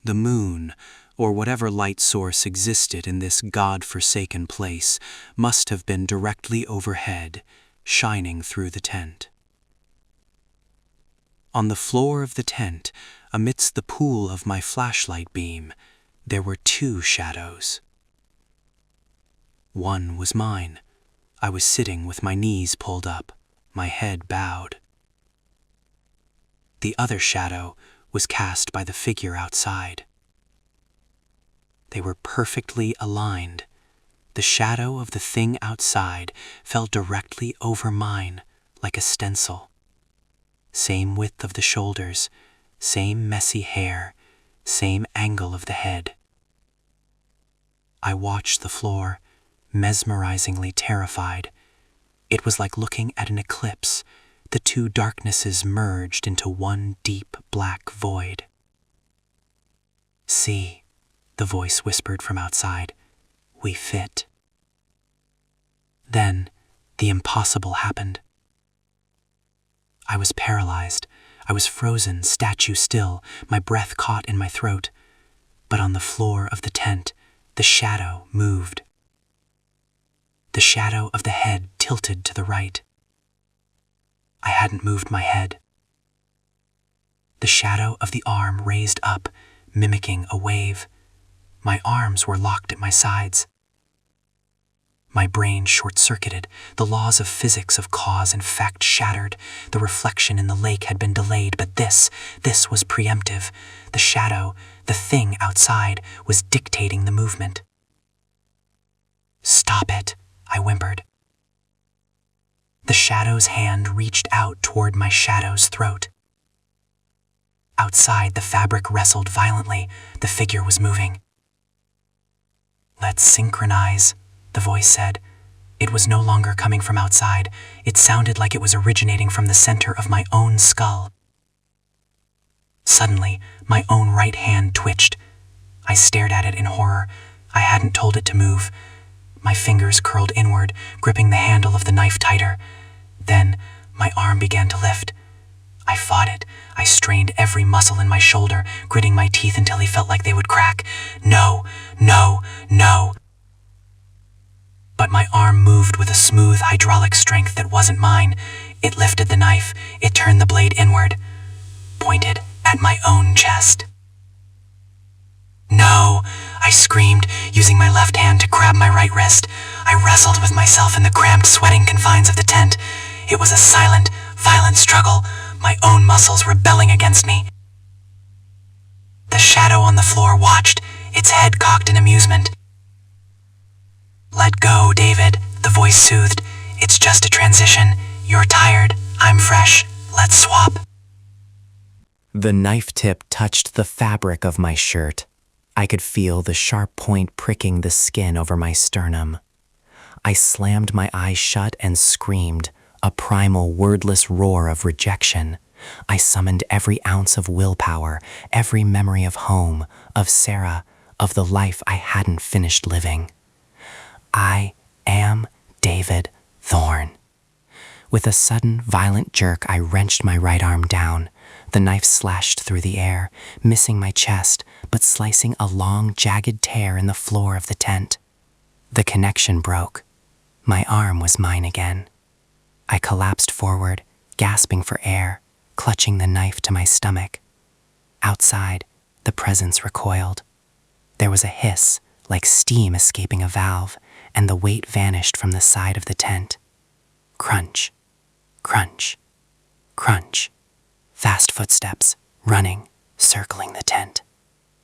Speaker 3: The moon,
Speaker 6: or whatever light source existed in this God-forsaken place, must have been directly overhead, shining through the tent. On the floor of the tent, amidst the pool of my flashlight beam, there were two shadows. One was mine. I was sitting with my knees pulled up, my head bowed. The other shadow was cast by the figure outside. They were perfectly aligned. The shadow of the thing outside fell directly over mine, like a stencil. Same width of the shoulders, same messy hair, same angle of the head. I watched the floor, mesmerizingly terrified. It was like looking at an eclipse. The two darknesses merged into one deep black void. "See," the voice whispered from outside, "we fit." Then, the impossible happened. I was paralyzed. I was frozen, statue still, my breath caught in my throat. But on the floor of the tent, the shadow moved. The shadow of the head tilted to the right. I hadn't moved my head. The shadow of the arm raised up, mimicking a wave. My arms were locked at my sides. My brain short-circuited, the laws of physics of cause and effect shattered. The reflection in the lake had been delayed, but this was preemptive. The shadow, the thing outside, was dictating the movement. "Stop it," I whimpered. The shadow's hand reached out toward my shadow's throat. Outside, the fabric wrestled violently. The figure was moving. "Let's synchronize," the voice said. It was no longer coming from outside. It sounded like it was originating from the center of my own skull. Suddenly, my own right hand twitched. I stared at it in horror. I hadn't told it to move. My fingers curled inward, gripping the handle of the knife tighter. Then, my arm began to lift. I fought it. I strained every muscle in my shoulder, gritting my teeth until he felt like they would crack. No, no, no. But my arm moved with a smooth hydraulic strength that wasn't mine. It lifted the knife. It turned the blade inward, pointed at my own chest. "No," I screamed, using my left hand to grab my right wrist. I wrestled with myself in the cramped, sweating confines of the tent. It was a silent, violent struggle, my own muscles rebelling against me. The shadow on the floor watched, its head cocked in amusement. "Let go, David," the voice soothed. "It's just a transition. You're tired. I'm fresh. Let's swap."
Speaker 4: The knife tip touched the fabric of my shirt. I could feel the sharp point pricking the skin over my sternum. I slammed my eyes shut and screamed, a primal, wordless roar of rejection. I summoned every ounce of willpower, every memory of home, of Sarah, of the life I hadn't finished living. I am David Thorne. With a sudden, violent jerk, I wrenched my right arm down. The knife slashed through the air, missing my chest, but slicing a long, jagged tear in the floor of the tent. The connection broke. My arm was mine again. I collapsed forward, gasping for air, clutching the knife to my stomach. Outside, the presence recoiled. There was a hiss, like steam escaping a valve, and the weight vanished from the side of the tent. Crunch, crunch, crunch. Fast footsteps, running, circling the tent.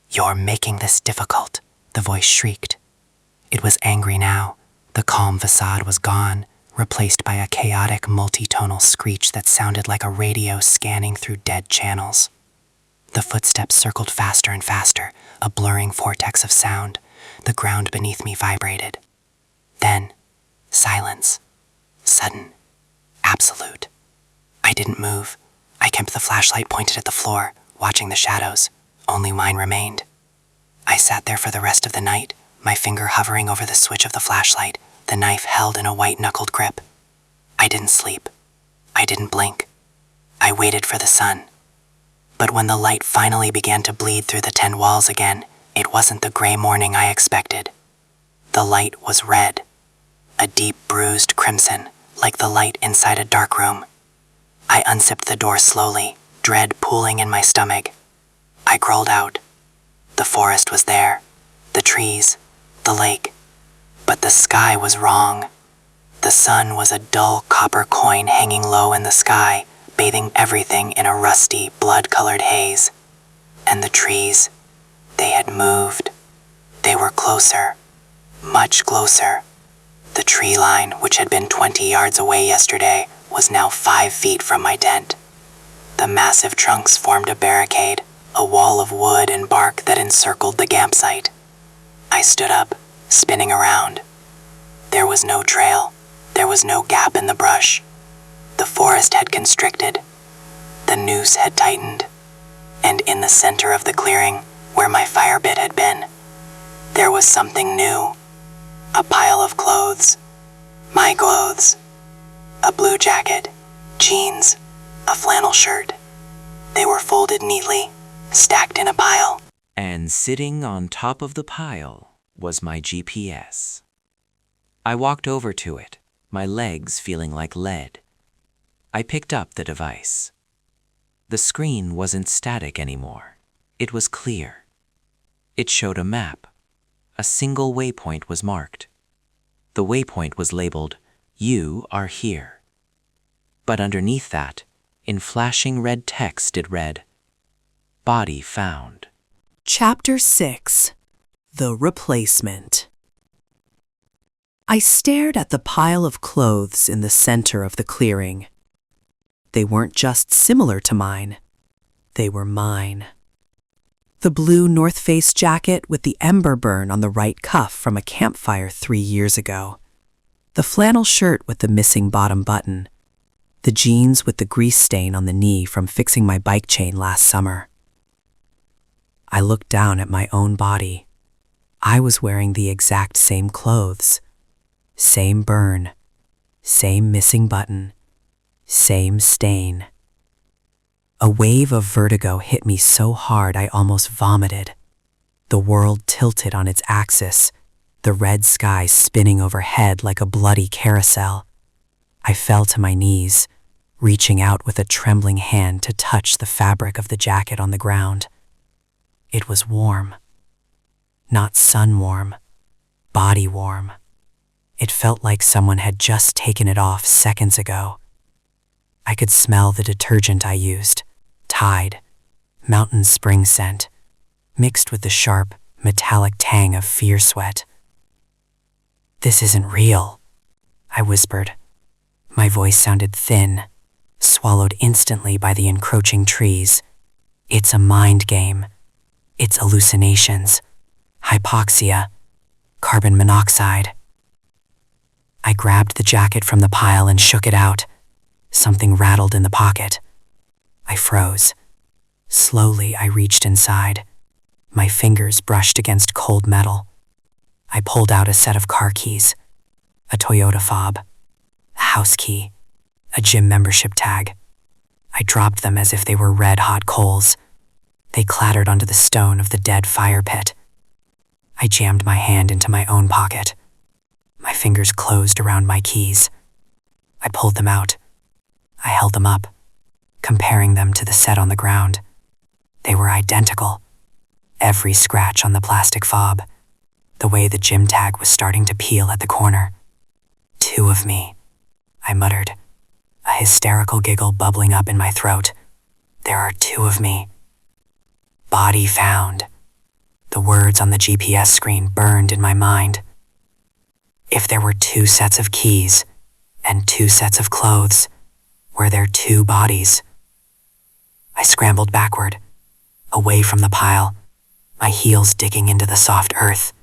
Speaker 4: "You're making this difficult," the voice shrieked. It was angry now. The calm facade was gone, replaced by a chaotic multitonal screech that sounded like a radio scanning through dead channels. The footsteps circled faster and faster, a blurring vortex of sound. The ground beneath me vibrated. Then, silence. Sudden. Absolute. I didn't move. I kept the flashlight pointed at the floor, watching the shadows. Only mine remained. I sat there for the rest of the night, my finger hovering over the switch of the flashlight, the knife held in a white-knuckled grip. I didn't sleep. I didn't blink. I waited for the sun. But when the light finally began to bleed through the tent walls again, It wasn't the gray morning I expected. The light was red, a deep bruised crimson, like the light inside a dark room. I unzipped the door slowly, dread pooling in my stomach. I crawled out. The forest was there, the trees, the lake. But the sky was wrong. The sun was a dull copper coin hanging low in the sky, bathing everything in a rusty, blood-colored haze. And the trees, they had moved. They were closer, much closer. The tree line, which had been 20 yards away yesterday, was now 5 feet from my tent. The massive trunks formed a barricade, a wall of wood and bark that encircled the campsite. I stood up, spinning around. There was no trail. There was no gap in the brush. The forest had constricted. The noose had tightened. And in the center of the clearing, where my fire pit had been, there was something new. A pile of clothes. My clothes. A blue jacket, jeans, a flannel shirt. They were folded neatly, stacked in a pile.
Speaker 1: And sitting on top of the pile was my GPS. I walked over to it, my legs feeling like lead. I picked up the device. The screen wasn't static anymore. It was clear. It showed a map. A single waypoint was marked. The waypoint was labeled, "You are here." But underneath that, in flashing red text, it read, "Body found."
Speaker 5: Chapter 6. The Replacement. I stared at the pile of clothes in the center of the clearing. They weren't just similar to mine. They were mine. The blue North Face jacket with the ember burn on the right cuff from a campfire 3 years ago. The flannel shirt with the missing bottom button. The jeans with the grease stain on the knee from fixing my bike chain last summer. I looked down at my own body. I was wearing the exact same clothes. Same burn. Same missing button. Same stain. A wave of vertigo hit me so hard I almost vomited. The world tilted on its axis, the red sky spinning overhead like a bloody carousel. I fell to my knees, reaching out with a trembling hand to touch the fabric of the jacket on the ground. It was warm. Not sun warm, body warm. It felt like someone had just taken it off seconds ago. I could smell the detergent I used, Tide, mountain spring scent, mixed with the sharp, metallic tang of fear sweat. "This isn't real," I whispered. My voice sounded thin, swallowed instantly by the encroaching trees. "It's a mind game. It's hallucinations, hypoxia, carbon monoxide." I grabbed the jacket from the pile and shook it out. Something rattled in the pocket. I froze. Slowly, I reached inside. My fingers brushed against cold metal. I pulled out a set of car keys, a Toyota fob, a house key, a gym membership tag. I dropped them as if they were red-hot coals. They clattered onto the stone of the dead fire pit. I jammed my hand into my own pocket. My fingers closed around my keys. I pulled them out. I held them up, comparing them to the set on the ground. They were identical. Every scratch on the plastic fob, the way the gym tag was starting to peel at the corner. "Two of me," I muttered, a hysterical giggle bubbling up in my throat. "There are 2 of me." "Body found." The words on the GPS screen burned in my mind. If there were 2 sets of keys and 2 sets of clothes, were there 2 bodies? I scrambled backward, away from the pile, my heels digging into the soft earth.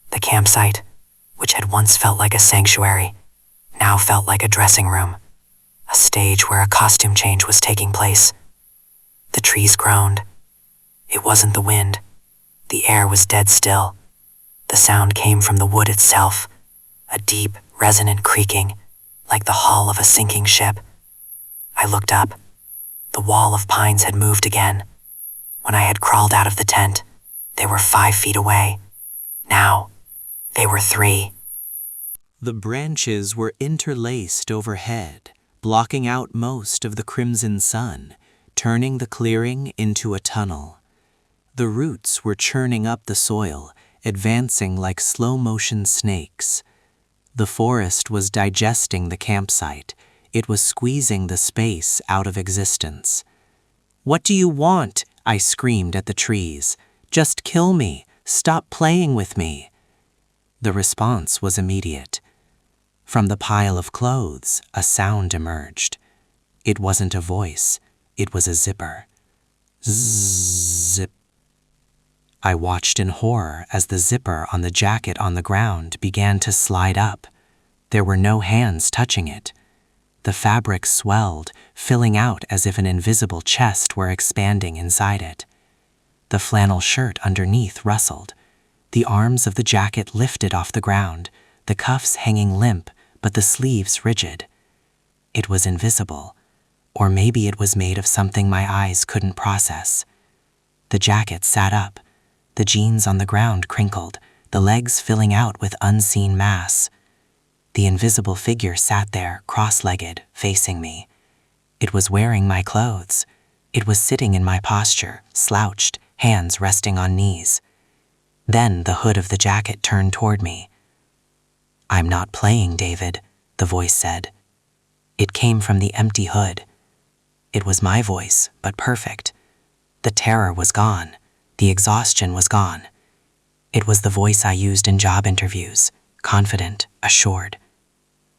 Speaker 5: The campsite, which had once felt like a sanctuary, now felt like a dressing room, a stage where a costume change was taking place. The trees groaned. It wasn't the wind. The air was dead still. The sound came from the wood itself, a deep, resonant creaking, like the hull of a sinking ship. I looked up. The wall of pines had moved again. When I had crawled out of the tent,
Speaker 7: They were 5 feet away. Now, they were 3.
Speaker 2: The branches were interlaced overhead, blocking out most of the crimson sun, turning the clearing into a tunnel. The roots were churning up the soil, advancing like slow-motion snakes. The forest was digesting the campsite. It was squeezing the space out of existence. "What do you want?" I screamed at the trees. "Just kill me. Stop playing with me." The response was immediate. From the pile of clothes, a sound emerged. It wasn't a voice. It was a zipper. Zip. I watched in horror as the zipper on the jacket on the ground began to slide up. There were no hands touching it. The fabric swelled, filling out as if an invisible chest were expanding inside it. The flannel shirt underneath rustled. The arms of the jacket lifted off the ground, the cuffs hanging limp, but the sleeves rigid. It was invisible, or maybe it was made of something my eyes couldn't process. The jacket sat up, the jeans on the ground crinkled, the legs filling out with unseen mass. The invisible figure sat there, cross-legged, facing me. It was wearing my clothes. It was sitting in my posture, slouched, hands resting on knees. Then the hood of the jacket turned toward me. "I'm not playing, David," the voice said. It came from the empty hood. It was my voice, but perfect. The terror was gone. The exhaustion was gone. It was the voice I used in job interviews, confident, assured.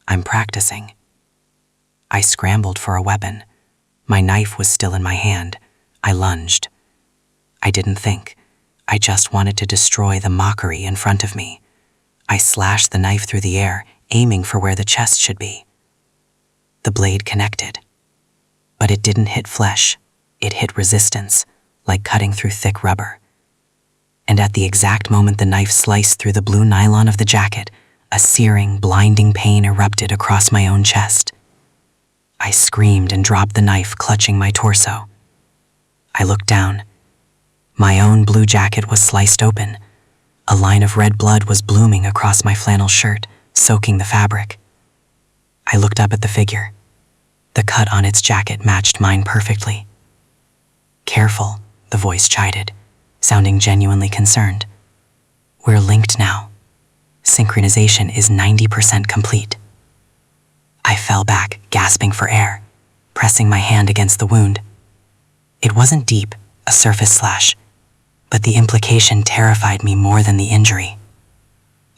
Speaker 2: "I'm practicing." I scrambled for a weapon. My knife was still in my hand. I lunged. I didn't think. I just wanted to destroy the mockery in front of me. I slashed the knife through the air, aiming for where the chest should be. The blade connected. But it didn't hit flesh. It hit resistance, like cutting through thick rubber. And at the exact moment the knife sliced through the blue nylon of the jacket, a searing, blinding pain erupted across my own chest. I screamed and dropped the knife, clutching my torso. I looked down. My own blue jacket was sliced open. A line of red blood was blooming across my flannel shirt, soaking the fabric. I looked up at the figure. The cut on its jacket matched mine perfectly. "Careful," the voice chided, sounding genuinely concerned. "We're linked now. Synchronization is 90% complete." I fell back, gasping for air, pressing my hand against the wound. It wasn't deep, a surface slash, but the implication terrified me more than the injury.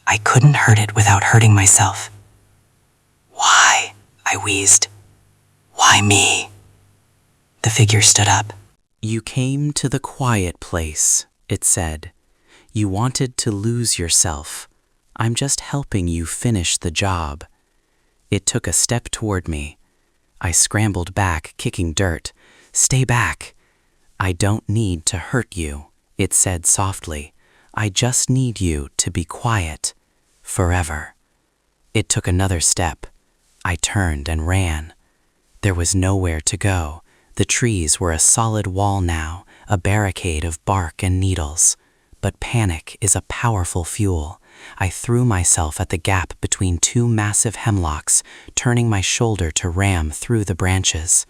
Speaker 2: I couldn't hurt it without hurting myself. "Why?" I wheezed. "Why me?" The figure stood up.
Speaker 1: "You came to the quiet place," it said. "You wanted to lose yourself. I'm just helping you finish the job." It took a step toward me. I scrambled back, kicking dirt. "Stay back." "I don't need to hurt you," it said softly. "I just need you to be quiet. Forever." It took another step. I turned and ran. There was nowhere to go. The trees were a solid wall now, a barricade of bark and needles. But panic is a powerful fuel. I threw myself at the gap between two massive hemlocks, turning my shoulder to ram through the branches.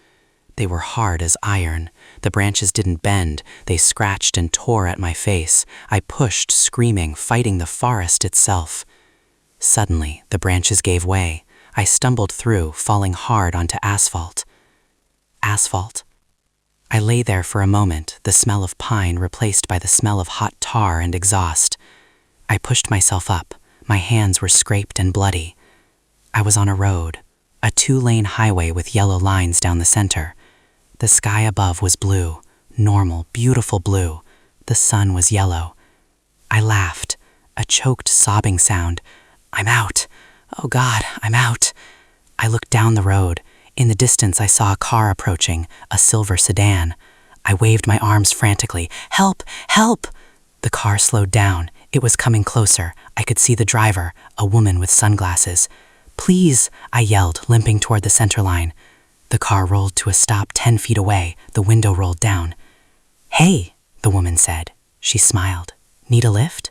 Speaker 1: They were hard as iron. The branches didn't bend. They scratched and tore at my face. I pushed, screaming, fighting the forest itself. Suddenly, the branches gave way. I stumbled through, falling hard onto asphalt. Asphalt. I lay there for a moment, the smell of pine replaced by the smell of hot tar and exhaust. I pushed myself up. My hands were scraped and bloody. I was on a road, a 2-lane highway with yellow lines down the center. The sky above was blue, normal, beautiful blue. The sun was yellow. I laughed, a choked, sobbing sound. "I'm out. Oh God, I'm out." I looked down the road. In the distance, I saw a car approaching, a silver sedan. I waved my arms frantically. "Help! Help!" The car slowed down. It was coming closer. I could see the driver, a woman with sunglasses. "Please," I yelled, limping toward the center line. The car rolled to a stop 10 feet away. The window rolled down. "Hey," the woman said. She smiled.
Speaker 7: Need a lift?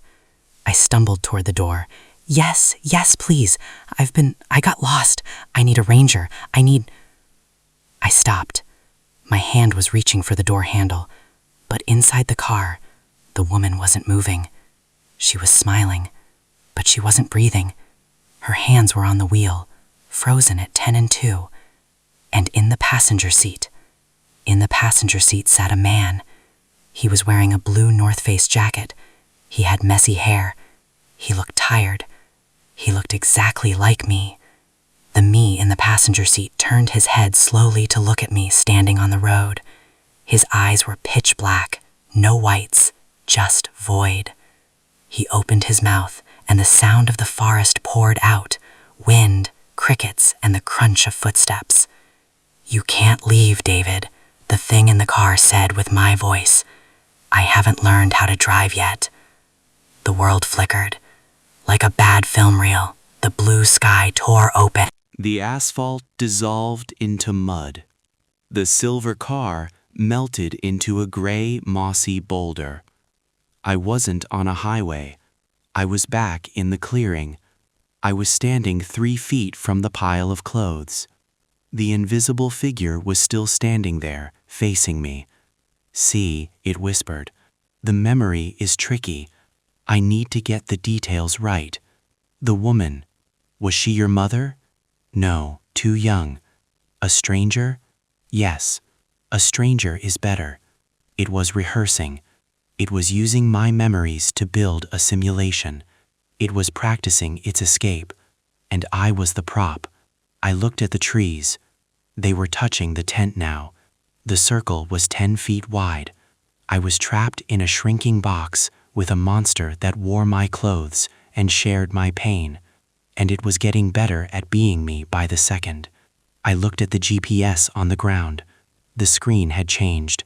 Speaker 7: I stumbled toward the door. Yes, please. I got lost. I need a ranger. I stopped. My hand was reaching for the door handle, but inside the car, the woman wasn't moving. She was smiling, but she wasn't breathing. Her hands were on the wheel, frozen at 10 and 2. And in the passenger seat sat a man. He was wearing a blue North Face jacket. He had messy hair. He looked tired. He looked exactly like me. The me in the passenger seat turned his head slowly to look at me standing on the road. His eyes were pitch black, no whites, just void. He opened his mouth, and the sound of the forest poured out, wind, crickets, and the crunch of footsteps. "You can't leave, David," the thing in the car said with my voice. "I haven't learned how to drive yet." The world flickered. Like a bad film reel, the blue sky tore open.
Speaker 1: The asphalt dissolved into mud. The silver car melted into a gray, mossy boulder. I wasn't on a highway. I was back in the clearing. I was standing 3 feet from the pile of clothes. The invisible figure was still standing there, facing me. "See," it whispered, "the memory is tricky. I need to get the details right. The woman, was she your mother? No, too young. A stranger? Yes, a stranger is better. It was rehearsing. It was using my memories to build a simulation. It was practicing its escape, and I was the prop. I looked at the trees. They were touching the tent now. The circle was 10 feet wide. I was trapped in a shrinking box with a monster that wore my clothes and shared my pain, and it was getting better at being me by the second. I looked at the GPS on the ground. The screen had changed.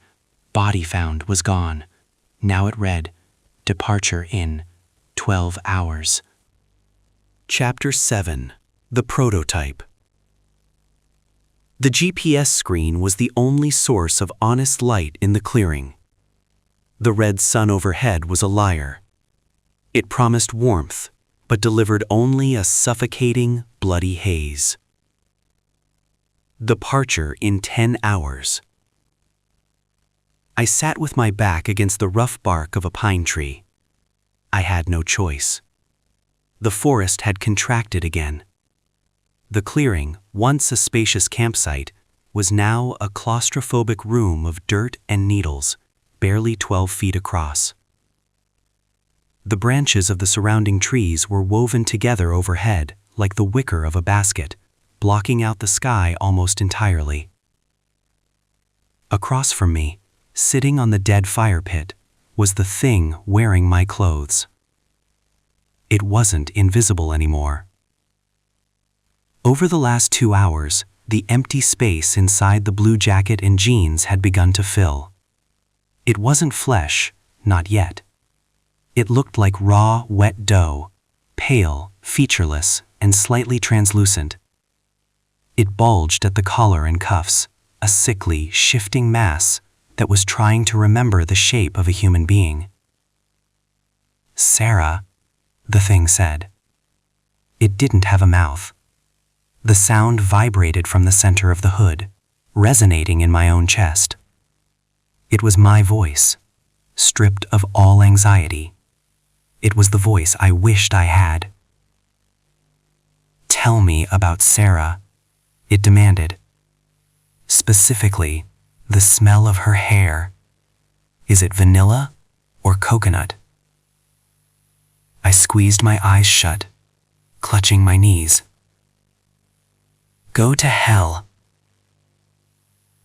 Speaker 1: Body found was gone. Now it read, "Departure in 12 hours." Chapter 7. The Prototype. The GPS screen was the only source of honest light in the clearing. The red sun overhead was a liar. It promised warmth, but delivered only a suffocating, bloody haze. Departure in 10 hours. I sat with my back against the rough bark of a pine tree. I had no choice. The forest had contracted again. The clearing, once a spacious campsite, was now a claustrophobic room of dirt and needles, barely 12 feet across. The branches of the surrounding trees were woven together overhead like the wicker of a basket, blocking out the sky almost entirely. Across from me, sitting on the dead fire pit, was the thing wearing my clothes. It wasn't invisible anymore. Over the last 2 hours, the empty space inside the blue jacket and jeans had begun to fill. It wasn't flesh, not yet. It looked like raw, wet dough, pale, featureless, and slightly translucent. It bulged at the collar and cuffs, a sickly, shifting mass that was trying to remember the shape of a human being. "Sarah," the thing said. It didn't have a mouth. The sound vibrated from the center of the hood, resonating in my own chest. It was my voice, stripped of all anxiety. It was the voice I wished I had. "Tell me about Sarah," it demanded. "Specifically, the smell of her hair. Is it vanilla or coconut?" I squeezed my eyes shut, clutching my knees. "Go to hell."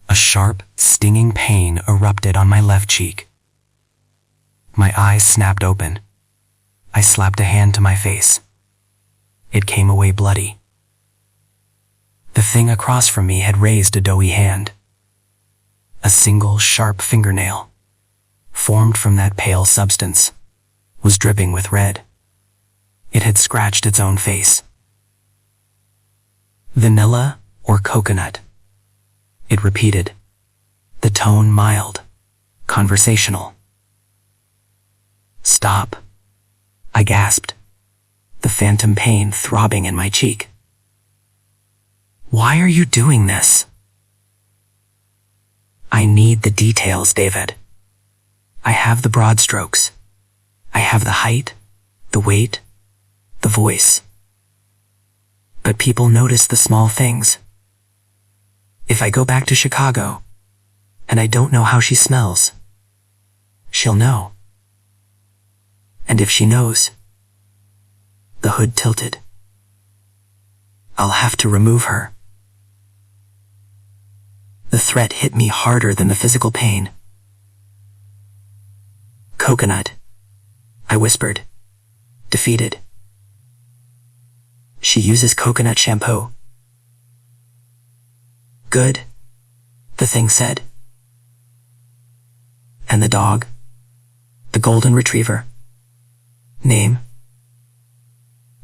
Speaker 1: A sharp, stinging pain erupted on my left cheek. My eyes snapped open. I slapped a hand to my face. It came away bloody. The thing across from me had raised a doughy hand. A single sharp fingernail, formed from that pale substance, was dripping with red. It had scratched its own face. "Vanilla or coconut?" it repeated, the tone mild, conversational.
Speaker 4: Stop, I gasped, the phantom pain throbbing in my cheek. Why are you doing this? I need the details, David. I have the broad strokes. I have the height, the weight, the voice. But people notice the small things. If I go back to Chicago, and I don't know how she smells, she'll know. And if she knows, the hood tilted, I'll have to remove her. The threat hit me harder than the physical pain. Coconut, I whispered, defeated. She uses coconut shampoo. Good, the thing said. And the dog, the golden retriever. Name?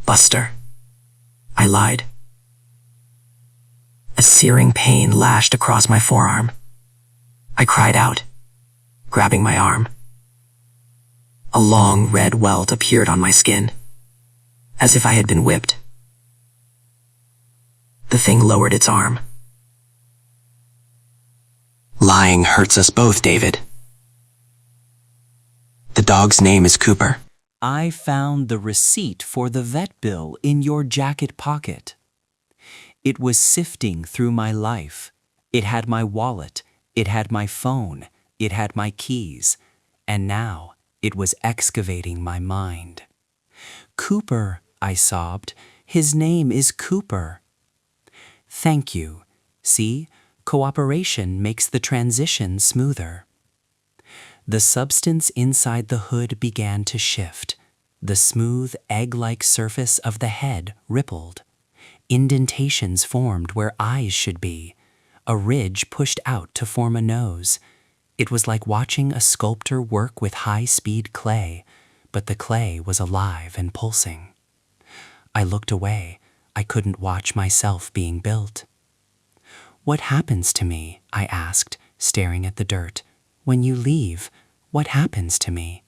Speaker 4: Buster. I lied. A searing pain lashed across my forearm. I cried out, grabbing my arm. A long red welt appeared on my skin, as if I had been whipped. The thing lowered its arm. Lying hurts us both, David. The dog's name is Cooper.
Speaker 8: I found the receipt for the vet bill in your jacket pocket. It was sifting through my life. It had my wallet, it had my phone, it had my keys, and now it was excavating my mind. Cooper, I sobbed. His name is Cooper. Thank you. See, cooperation makes the transition smoother. The substance inside the hood began to shift. The smooth, egg-like surface of the head rippled. Indentations formed where eyes should be. A ridge pushed out to form a nose. It was like watching a sculptor work with high-speed clay, but the clay was alive and pulsing. I looked away. I couldn't watch myself being built. What happens to me? I asked, staring at the dirt. When you leave, what happens to me?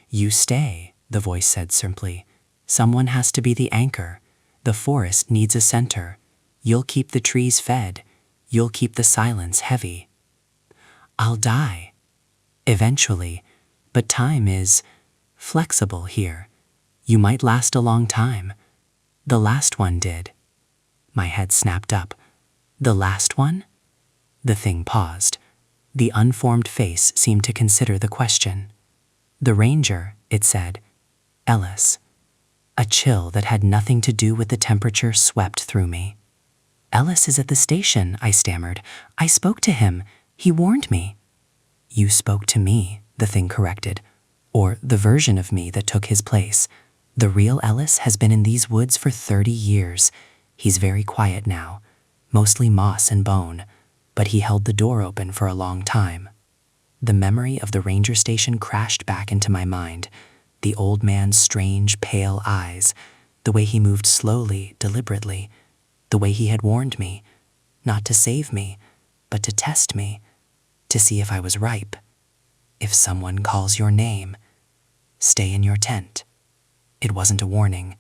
Speaker 8: You stay, the voice said simply. Someone has to be the anchor. The forest needs a center. You'll keep the trees fed. You'll keep the silence heavy. I'll die. Eventually, but time is flexible here. You might last a long time. The last one did. My head snapped up. The last one? The thing paused. The unformed face seemed to consider the question. The ranger, it said. Ellis. A chill that had nothing to do with the temperature swept through me. Ellis is at the station, I stammered. I spoke to him. He warned me. You spoke to me, the thing corrected. Or the version of me that took his place. The real Ellis has been in these woods for 30 years. He's very quiet now, mostly moss and bone, but he held the door open for a long time. The memory of the ranger station crashed back into my mind. The old man's strange, pale eyes, the way he moved slowly, deliberately, the way he had warned me, not to save me, but to test me, to see if I was ripe. If someone calls your name, stay in your tent. It wasn't a warning.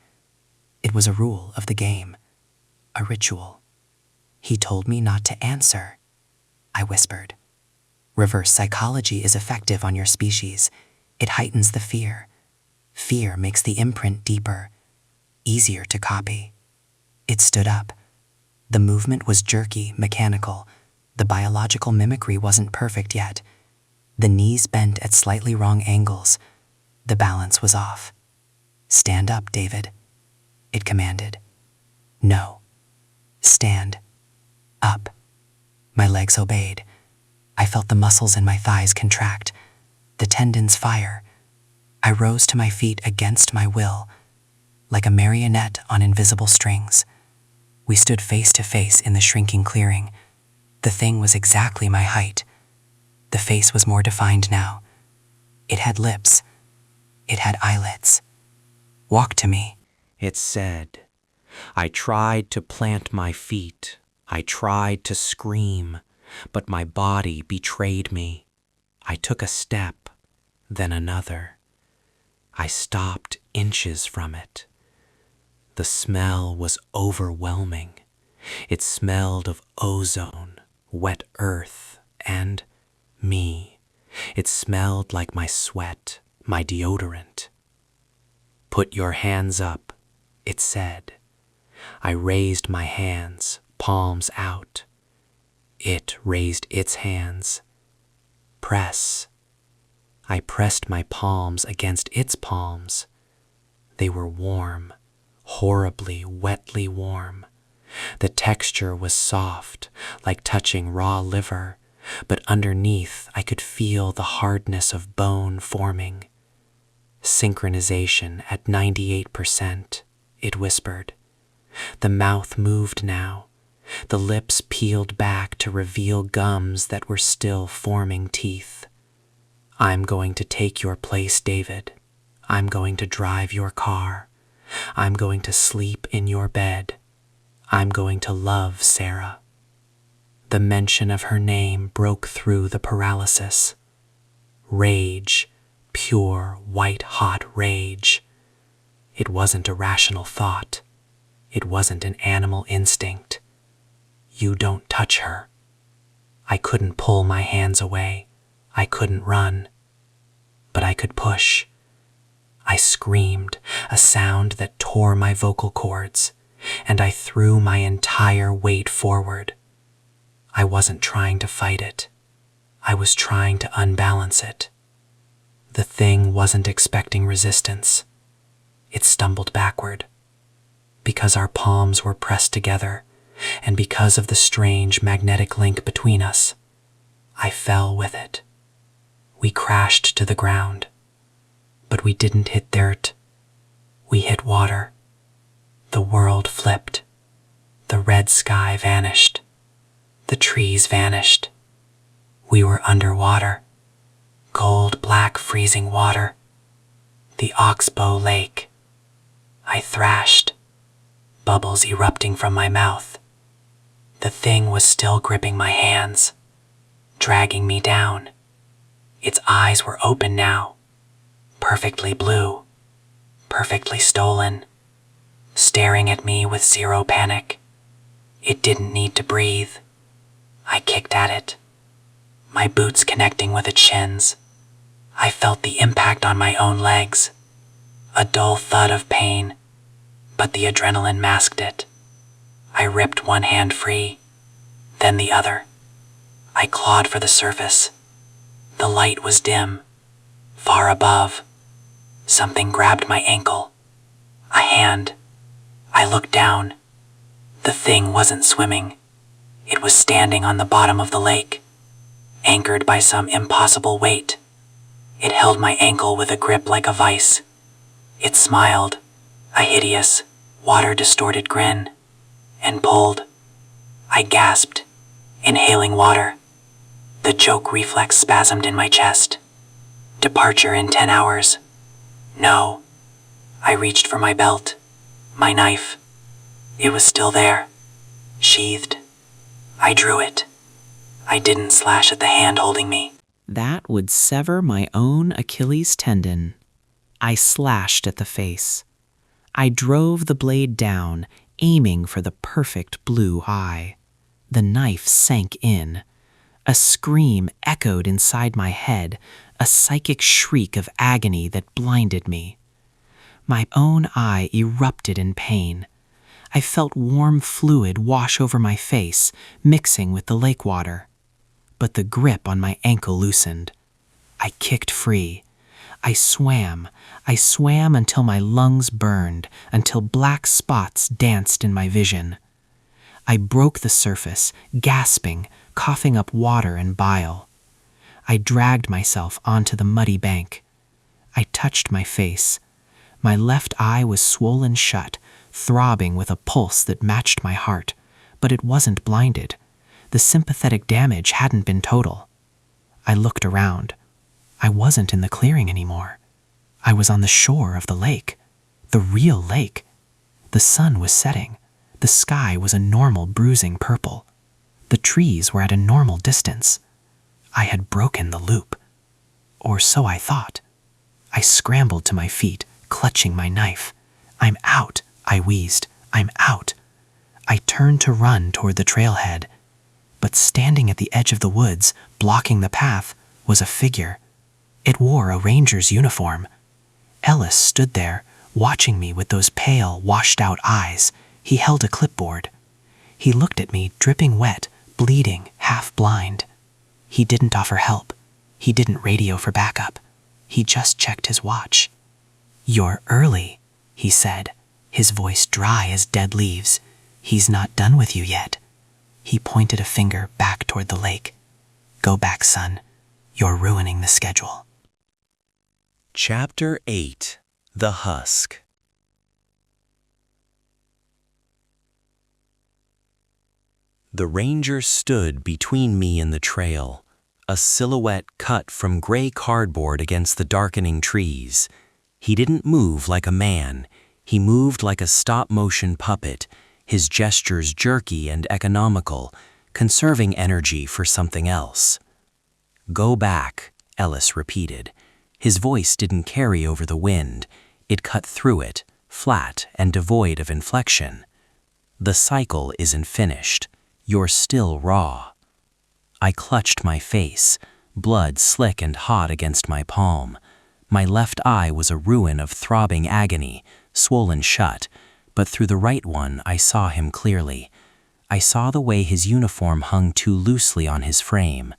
Speaker 8: It was a rule of the game, a ritual. He told me not to answer. I whispered. Reverse psychology is effective on your species. It heightens the fear. Fear makes the imprint deeper, easier to copy. It stood up. The movement was jerky, mechanical. The biological mimicry wasn't perfect yet. The knees bent at slightly wrong angles. The balance was off. Stand up, David, it commanded. No. Stand. Up. My legs obeyed. I felt the muscles in my thighs contract, the tendons fire. I rose to my feet against my will, like a marionette on invisible strings. We stood face to face in the shrinking clearing. The thing was exactly my height. The face was more defined now. It had lips. It had eyelids. Walk to me,
Speaker 2: It said. I tried to plant my feet. I tried to scream, but my body betrayed me. I took a step, then another.
Speaker 3: I stopped inches from it. The smell was overwhelming. It smelled of ozone, wet earth, and me. It smelled like my sweat, my deodorant. "Put your hands up," it said. I raised my hands, palms out. It raised its hands. "Press." I pressed my palms against its palms. They were warm, horribly, wetly warm. The texture was soft, like touching raw liver, but underneath I could feel the hardness of bone forming. "Synchronization at 98%, it whispered. The mouth moved now. The lips peeled back to reveal gums that were still forming teeth. "I'm going to take your place, David. I'm going to drive your car. I'm going to sleep in your bed. I'm going to love Sarah." The mention of her name broke through the paralysis. Rage, pure, white-hot rage. It wasn't a rational thought. It wasn't an animal instinct. "You don't touch her." I couldn't pull my hands away. I couldn't run. But I could push. I screamed, a sound that tore my vocal cords, and I threw my entire weight forward. I wasn't trying to fight it. I was trying to unbalance it. The thing wasn't expecting resistance. It stumbled backward. Because our palms were pressed together, and because of the strange magnetic link between us, I fell with it. We crashed to the ground, but we didn't hit dirt. We hit water. The world flipped. The red sky vanished. The trees vanished. We were underwater. Gold-black freezing water. The Oxbow Lake. I thrashed, bubbles erupting from my mouth. The thing was still gripping my hands, dragging me down. Its eyes were open now, perfectly blue, perfectly stolen, staring at me with zero panic. It didn't need to breathe. I kicked at it, my boots connecting with its shins. I felt the impact on my own legs, a dull thud of pain, but the adrenaline masked it. I ripped one hand free, then the other. I clawed for the surface. The light was dim, far above. Something grabbed my ankle. A hand. I looked down. The thing wasn't swimming. It was standing on the bottom of the lake, anchored by some impossible weight. It held my ankle with a grip like a vice. It smiled, a hideous, water-distorted grin, and pulled. I gasped, inhaling water. The choke reflex spasmed in my chest. Departure in 10 hours. No. I reached for my belt, my knife. It was still there, sheathed. I drew it. I didn't slash at the hand holding me.
Speaker 5: That would sever my own Achilles tendon. I slashed at the face. I drove the blade down, aiming for the perfect blue eye. The knife sank in. A scream echoed inside my head, a psychic shriek of agony that blinded me. My own eye erupted in pain. I felt warm fluid wash over my face, mixing with the lake water. But the grip on my ankle loosened. I kicked free. I swam until my lungs burned, until black spots danced in my vision. I broke the surface, gasping, coughing up water and bile. I dragged myself onto the muddy bank. I touched my face. My left eye was swollen shut, throbbing with a pulse that matched my heart, but it wasn't blinded. The sympathetic damage hadn't been total. I looked around. I wasn't in the clearing anymore. I was on the shore of the lake, the real lake. The sun was setting. The sky was a normal bruising purple. The trees were at a normal distance. I had broken the loop. Or so I thought.
Speaker 7: I scrambled to my feet, clutching my knife. "I'm out," I wheezed. "I'm out." I turned to run toward the trailhead, but standing at the edge of the woods, blocking the path, was a figure. It wore a ranger's uniform. Ellis stood there, watching me with those pale, washed-out eyes. He held a clipboard. He looked at me, dripping wet, bleeding, half-blind. He didn't offer help. He didn't radio for backup. He just checked his watch. "You're early," he said, his voice dry as dead leaves. "He's not done with you yet." He pointed a finger back toward the lake. "Go back, son. You're ruining the schedule."
Speaker 1: Chapter 8. The Husk. The ranger stood between me and the trail, a silhouette cut from gray cardboard against the darkening trees. He didn't move like a man. He moved like a stop-motion puppet, his gestures jerky and economical, conserving energy for something else. "Go back," Ellis repeated. His voice didn't carry over the wind. It cut through it, flat and devoid of inflection. "The cycle isn't finished. You're still raw." I clutched my face, blood slick and hot against my palm. My left eye was a ruin of throbbing agony, swollen shut, but through the right one I saw him clearly. I saw the way his uniform hung too loosely on his frame.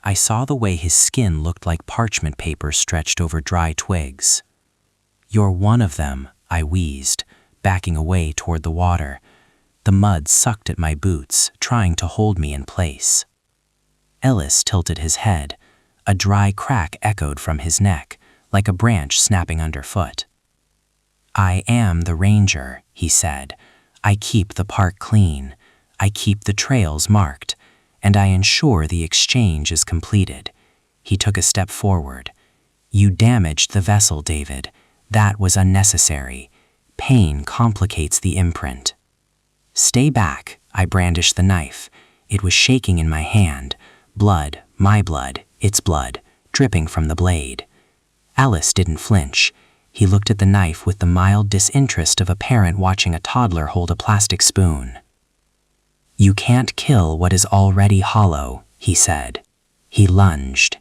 Speaker 1: I saw the way his skin looked like parchment paper stretched over dry twigs. "You're one of them," I wheezed, backing away toward the water. The mud sucked at my boots, trying to hold me in place. Ellis tilted his head. A dry crack echoed from his neck, like a branch snapping underfoot. "I am the ranger," he said. "I keep the park clean. I keep the trails marked, and I ensure the exchange is completed." He took a step forward. "You damaged the vessel, David. That was unnecessary. Pain complicates the imprint." "Stay back," I brandished the knife. It was shaking in my hand. Blood, my blood, its blood, dripping from the blade. Ellis didn't flinch. He looked at the knife with the mild disinterest of a parent watching a toddler hold a plastic spoon. "You can't kill what is already hollow," he said. He lunged.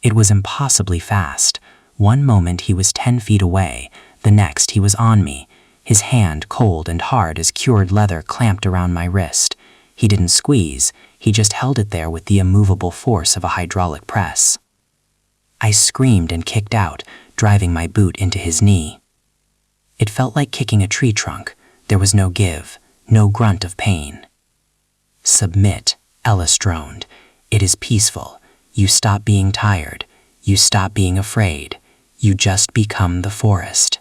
Speaker 1: It was impossibly fast. One moment he was 10 feet away, the next he was on me, his hand cold and hard as cured leather clamped around my wrist. He didn't squeeze, he just held it there with the immovable force of a hydraulic press. I screamed and kicked out, driving my boot into his knee. It felt like kicking a tree trunk. There was no give, no grunt of pain. "Submit," Ellis droned. "It is peaceful. You stop being tired. You stop being afraid. You just become the forest."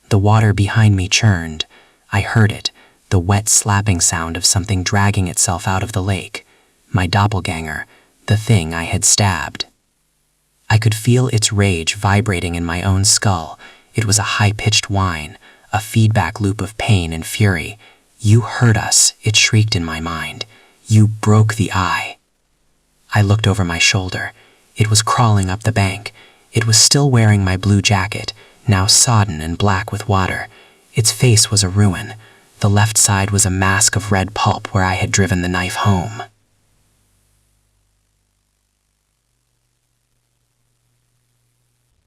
Speaker 1: The water behind me churned. I heard it, the wet slapping sound of something dragging itself out of the lake. My doppelganger, the thing I had stabbed. I could feel its rage vibrating in my own skull. It was a high-pitched whine, a feedback loop of pain and fury. "You hurt us," it shrieked in my mind. "You broke the eye." I looked over my shoulder. It was crawling up the bank. It was still wearing my blue jacket, now sodden and black with water. Its face was a ruin. The left side was a mask of red pulp where I had driven the knife home.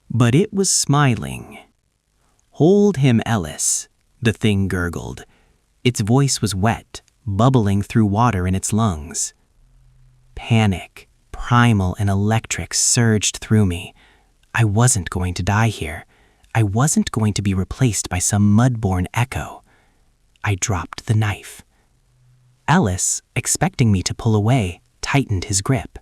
Speaker 2: But it was smiling. "Hold him, Ellis," the thing gurgled. Its voice was wet, bubbling through water in its lungs. Panic, primal and electric, surged through me. I wasn't going to die here. I wasn't going to be replaced by some mud-born echo. I dropped the knife. Ellis, expecting me to pull away, tightened his grip.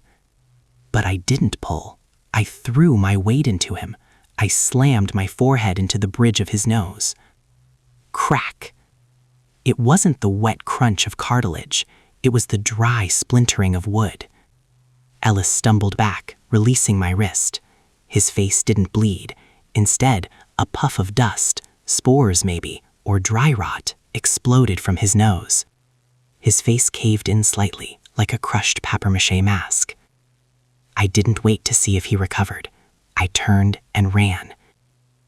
Speaker 2: But I didn't pull. I threw my weight into him. I slammed my forehead into the bridge of his nose. Crack! It wasn't the wet crunch of cartilage. It was the dry splintering of wood. Ellis stumbled back, releasing my wrist. His face didn't bleed. Instead, a puff of dust, spores maybe, or dry rot, exploded from his nose. His face caved in slightly, like a crushed papier-mâché mask. I didn't wait to see if he recovered.
Speaker 7: I turned and ran.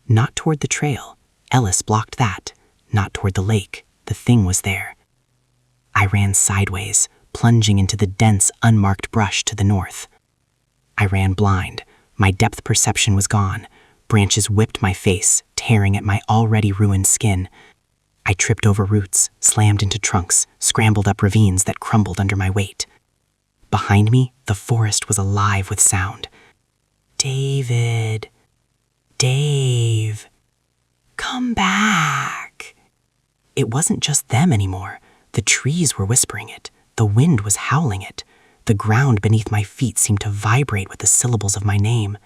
Speaker 7: Not toward the trail. Ellis blocked that. Not toward the lake. The thing was there. I ran sideways, plunging into the dense, unmarked brush to the north. I ran blind. My depth perception was gone. Branches whipped my face, tearing at my already ruined skin. I tripped over roots, slammed into trunks, scrambled up ravines that crumbled under my weight. Behind me, the forest was alive with sound. David. Dave. Come back. It wasn't just them anymore. The trees were whispering it. The wind was howling it. The ground beneath my feet seemed to vibrate with the syllables of my name.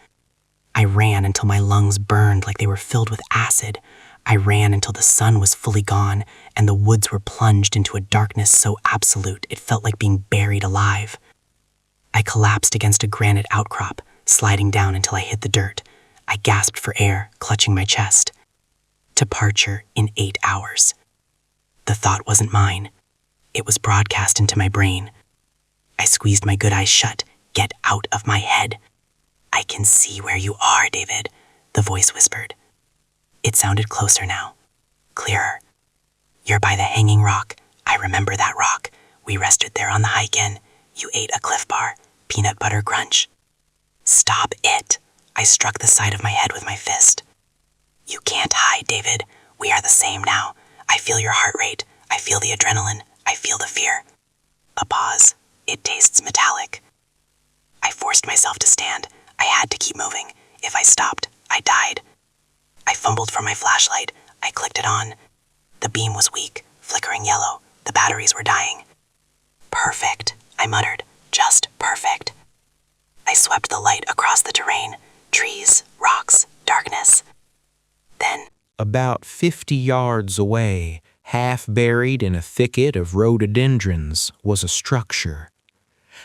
Speaker 7: I ran until my lungs burned like they were filled with acid. I ran until the sun was fully gone and the woods were plunged into a darkness so absolute it felt like being buried alive. I collapsed against a granite outcrop, sliding down until I hit the dirt. I gasped for air, clutching my chest. Departure in 8 hours. The thought wasn't mine. It was broadcast into my brain. I squeezed my good eyes shut. Get out of my head. I can see where you are, David, the voice whispered. It sounded closer now, clearer. You're by the hanging rock. I remember that rock. We rested there on the hike in. You ate a Cliff Bar, peanut butter crunch. Stop it. I struck the side of my head with my fist. You can't hide, David. We are the same now. I feel your heart rate. I feel the adrenaline. I feel the fear. A pause. It tastes metallic. I forced myself to stand. I had to keep moving. If I stopped, I died. I fumbled for my flashlight. I clicked it on. The beam was weak, flickering yellow. The batteries were dying. Perfect, I muttered. Just perfect. I swept the light across the terrain. Trees, rocks, darkness. Then,
Speaker 9: about 50 yards away, half buried in a thicket of rhododendrons, was a structure.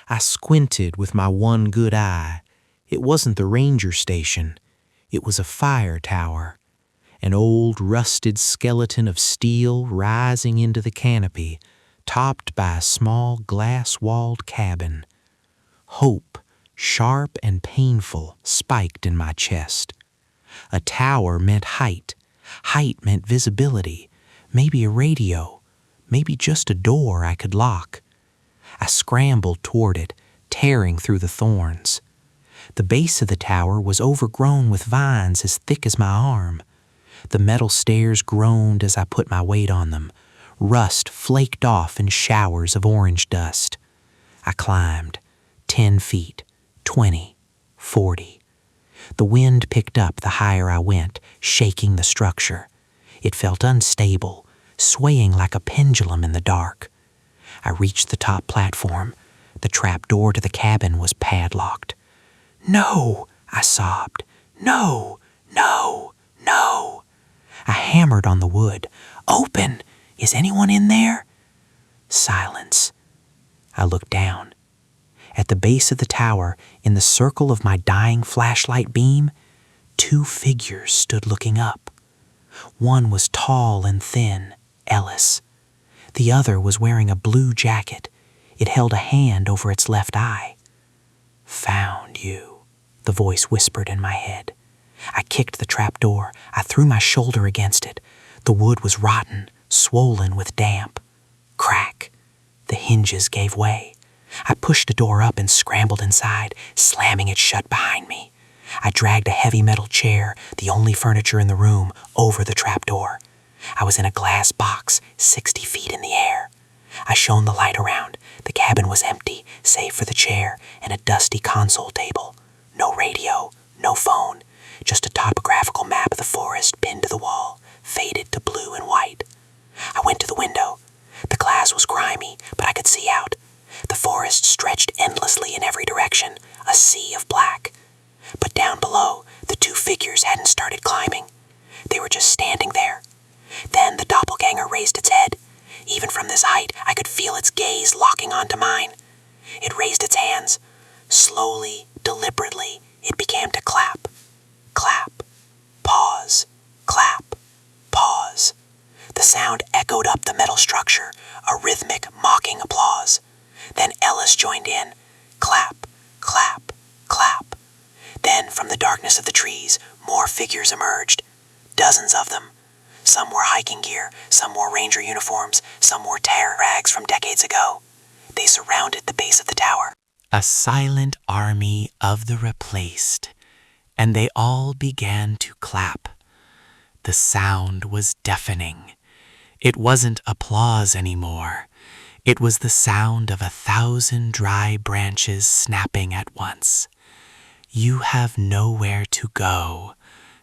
Speaker 9: I squinted with my one good eye. It wasn't the ranger station. It was a fire tower, an old rusted skeleton of steel rising into the canopy, topped by a small glass-walled cabin. Hope, sharp and painful, spiked in my chest. A tower meant height. Height meant visibility, maybe a radio, maybe just a door I could lock. I scrambled toward it, tearing through the thorns. The base of the tower was overgrown with vines as thick as my arm. The metal stairs groaned as I put my weight on them. Rust flaked off in showers of orange dust. I climbed. 10 feet, 20, 40. The wind picked up the higher I went, shaking the structure. It felt unstable, swaying like a pendulum in the dark. I reached the top platform. The trap door to the cabin was padlocked. "No," I sobbed. "No, no, no." I hammered on the wood. "Open! Is anyone in there?" Silence. I looked down. At the base of the tower, in the circle of my dying flashlight beam, 2 figures stood looking up. One was tall and thin, Ellis. The other was wearing a blue jacket. It held a hand over its left eye. "Found you," the voice whispered in my head. I kicked the trap door. I threw my shoulder against it. The wood was rotten, swollen with damp. Crack. The hinges gave way. I pushed the door up and scrambled inside, slamming it shut behind me. I dragged a heavy metal chair, the only furniture in the room, over the trapdoor. I was in a glass box, 60 feet in the air. I shone the light around. The cabin was empty, save for the chair and a dusty console table. No radio, no phone, just a topographical map of the forest pinned to the wall, faded to blue and white. I went to the window. The glass was grimy, but I could see out. The forest stretched endlessly in every direction, a sea of black. But down below, the 2 figures hadn't started climbing. They were just standing there. Then the doppelganger raised its head. Even from this height, I could feel its gaze locking onto mine. It raised its hands. Slowly, deliberately, it began to clap. Clap. Pause. Clap. Pause. The sound echoed up the metal structure, a rhythmic, mocking applause. Then Ellis joined in. Clap, clap, clap. Then
Speaker 7: Then, from the darkness of the trees, more figures emerged. Dozens of them. Some wore hiking gear, some wore ranger uniforms, some wore tear rags from decades ago. They surrounded the base of the tower.
Speaker 3: A silent army of the replaced, and they all began to clap. The sound was deafening. It wasn't applause anymore. It was the sound of 1,000 dry branches snapping at once. You have nowhere to go,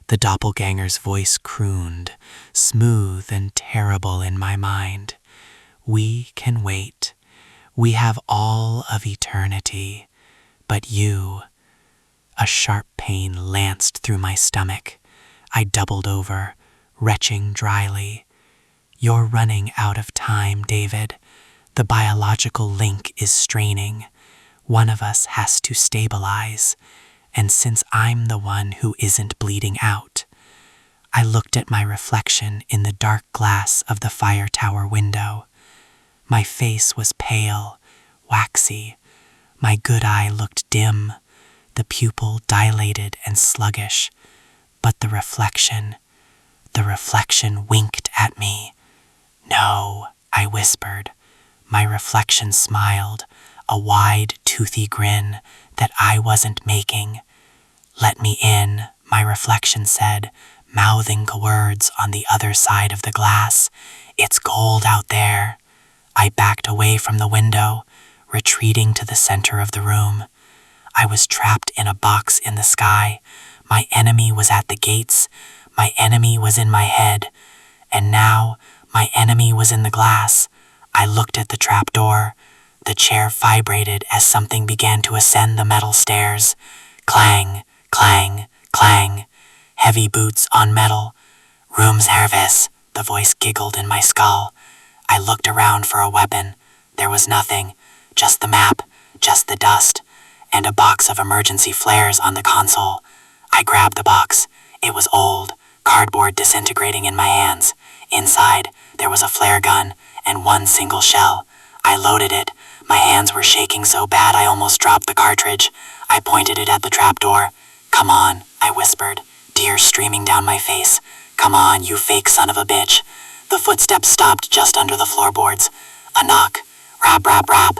Speaker 3: the doppelganger's voice crooned, smooth and terrible in my mind. We can wait. We have all of eternity. But you... A sharp pain lanced through my stomach. I doubled over, retching dryly. You're running out of time, David. The biological link is straining. One of us has to stabilize. And since I'm the one who isn't bleeding out, I looked at my reflection in the dark glass of the fire tower window. My face was pale, waxy. My good eye looked dim, the pupil dilated and sluggish. But the reflection winked at me. No, I whispered. My reflection smiled, a wide, toothy grin that I wasn't making. Let me in, my reflection said, mouthing words on the other side of the glass. It's gold out there. I backed away from the window, retreating to the center of the room. I was trapped in a box in the sky. My enemy was at the gates. My enemy was in my head. And now, my enemy was in the glass. I looked at the trapdoor. The chair vibrated as something began to ascend the metal stairs. Clang, clang, clang. Heavy boots on metal. Room service, the voice giggled in my skull. I looked around for a weapon. There was nothing. Just the map, just the dust, and a box of emergency flares on the console. I grabbed the box. It was old, cardboard disintegrating in my hands. Inside, there was a flare gun and one single shell. I loaded it. My hands were shaking so bad I almost dropped the cartridge. I pointed it at the trapdoor. Come on, I whispered, tears streaming down my face. Come on, you fake son of a bitch. The footsteps stopped just under the floorboards. A knock. Rap, rap, rap.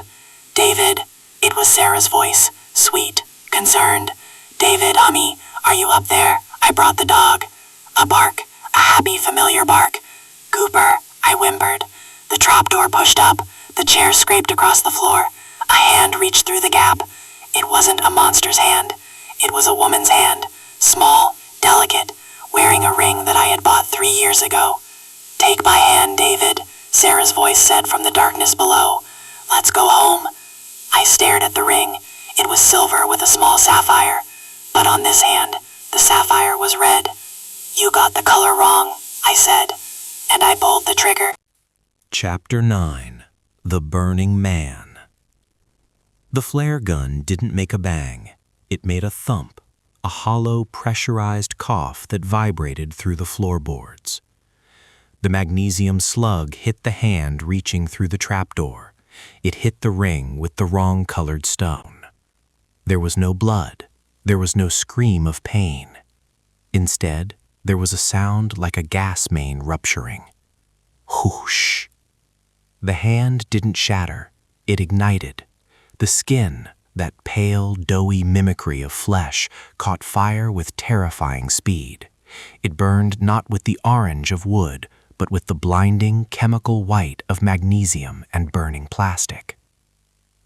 Speaker 3: David. It was Sarah's voice, sweet, concerned. David, hummy, are you up there? I brought the dog. A bark, a happy, familiar bark. Cooper, I whimpered. The trapdoor pushed up. The chair scraped across the floor. A hand reached through the gap. It wasn't a monster's hand. It was a woman's hand, small, delicate, wearing a ring that I had bought 3 years ago. Take my hand, David, Sarah's voice said from the darkness below. Let's go home. I stared at the ring. It was silver with a small sapphire. But on this hand, the sapphire was red. You got the color wrong, I said, and I pulled the trigger.
Speaker 2: Chapter 9. The Burning Man. The flare gun didn't make a bang. It made a thump, a hollow, pressurized cough that vibrated through the floorboards. The magnesium slug hit the hand reaching through the trapdoor. It hit the ring with the wrong-colored stone. There was no blood. There was no scream of pain. Instead, there was a sound like a gas main rupturing. Whoosh! The hand didn't shatter. It ignited. The skin, that pale, doughy mimicry of flesh, caught fire with terrifying speed. It burned not with the orange of wood, but with the blinding chemical white of magnesium and burning plastic.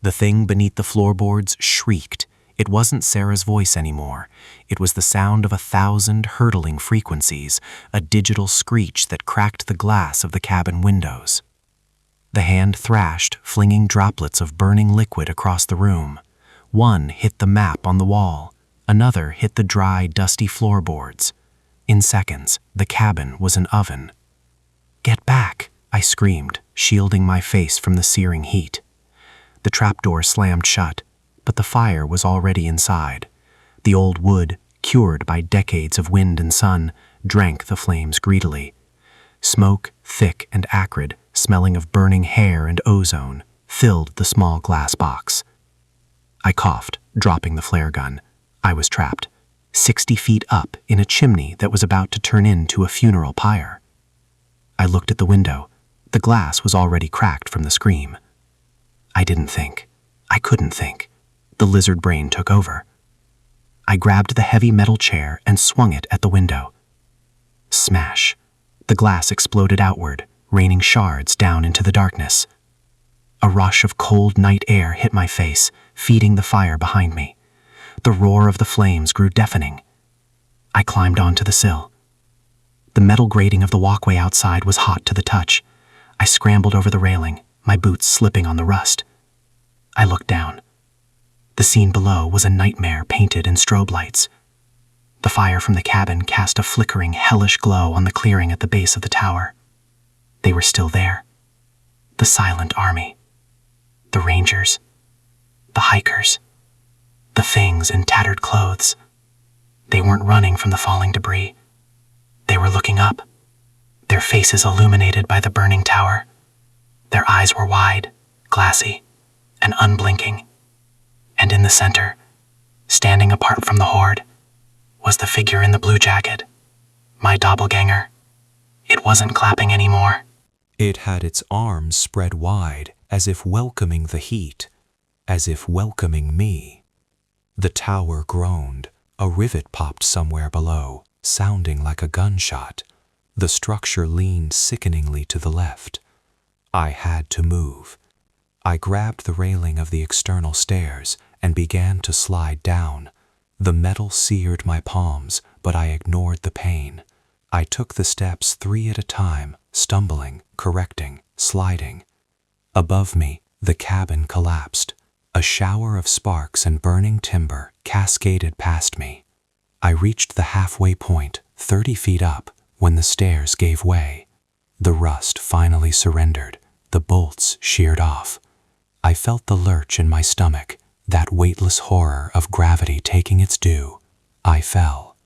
Speaker 2: The thing beneath the floorboards shrieked. It wasn't Sarah's voice anymore. It was the sound of 1,000 hurtling frequencies, a digital screech that cracked the glass of the cabin windows. The hand thrashed, flinging droplets of burning liquid across the room. One hit the map on the wall. Another hit the dry, dusty floorboards. In seconds, the cabin was an oven. "Get back!" I screamed, shielding my face from the searing heat. The trapdoor slammed shut, but the fire was already inside. The old wood, cured by decades of wind and sun, drank the flames greedily. Smoke, thick and acrid, smelling of burning hair and ozone, filled the small glass box. I coughed, dropping the flare gun. I was trapped.
Speaker 6: 60 feet up in a chimney that was about to turn into a funeral pyre. I looked at the window. The glass was already cracked from the scream. I didn't think. I couldn't think. The lizard brain took over. I grabbed the heavy metal chair and swung it at the window. Smash. The glass exploded outward, raining shards down into the darkness. A rush of cold night air hit my face, feeding the fire behind me. The roar of the flames grew deafening. I climbed onto the sill. The metal grating of the walkway outside was hot to the touch. I scrambled over the railing, my boots slipping on the rust. I looked down. The scene below was a nightmare painted in strobe lights. The fire from the cabin cast a flickering, hellish glow on the clearing at the base of the tower. They were still there. The silent army. The rangers. The hikers. The things in tattered clothes. They weren't running from the falling debris. They were looking up, their faces illuminated by the burning tower. Their eyes were wide, glassy, and unblinking. And in the center, standing apart from the horde, was the figure in the blue jacket, my doppelganger. It wasn't clapping anymore.
Speaker 10: It had its arms spread wide, as if welcoming the heat, as if welcoming me. The tower groaned. A rivet popped somewhere below, sounding like a gunshot. The structure leaned sickeningly to the left. I had to move. I grabbed the railing of the external stairs and began to slide down. The metal seared my palms, but I ignored the pain. I took the steps 3 at a time, stumbling, correcting, sliding. Above me, the cabin collapsed. A shower of sparks and burning timber cascaded past me. I reached the halfway point, 30 feet up, when the stairs gave way. The rust finally surrendered. The bolts sheared off. I felt the lurch in my stomach, that weightless horror of gravity taking its due. I fell.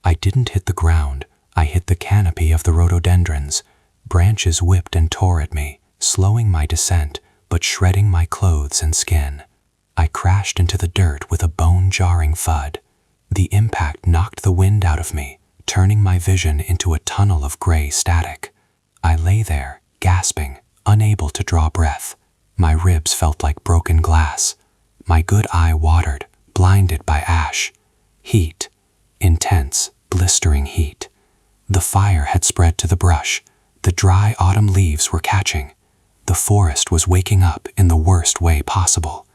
Speaker 10: I didn't hit the ground. I hit the canopy of the rhododendrons. Branches whipped and tore at me, slowing my descent, but shredding my clothes and skin. I crashed into the dirt with a bone-jarring thud. The impact knocked the wind out of me, turning my vision into a tunnel of gray static. I lay there, gasping, unable to draw breath. My ribs felt like broken glass. My good eye watered, blinded by ash. Heat. Intense, blistering heat. The fire had spread to the brush. The dry autumn leaves were catching. The forest was waking up in the worst way possible.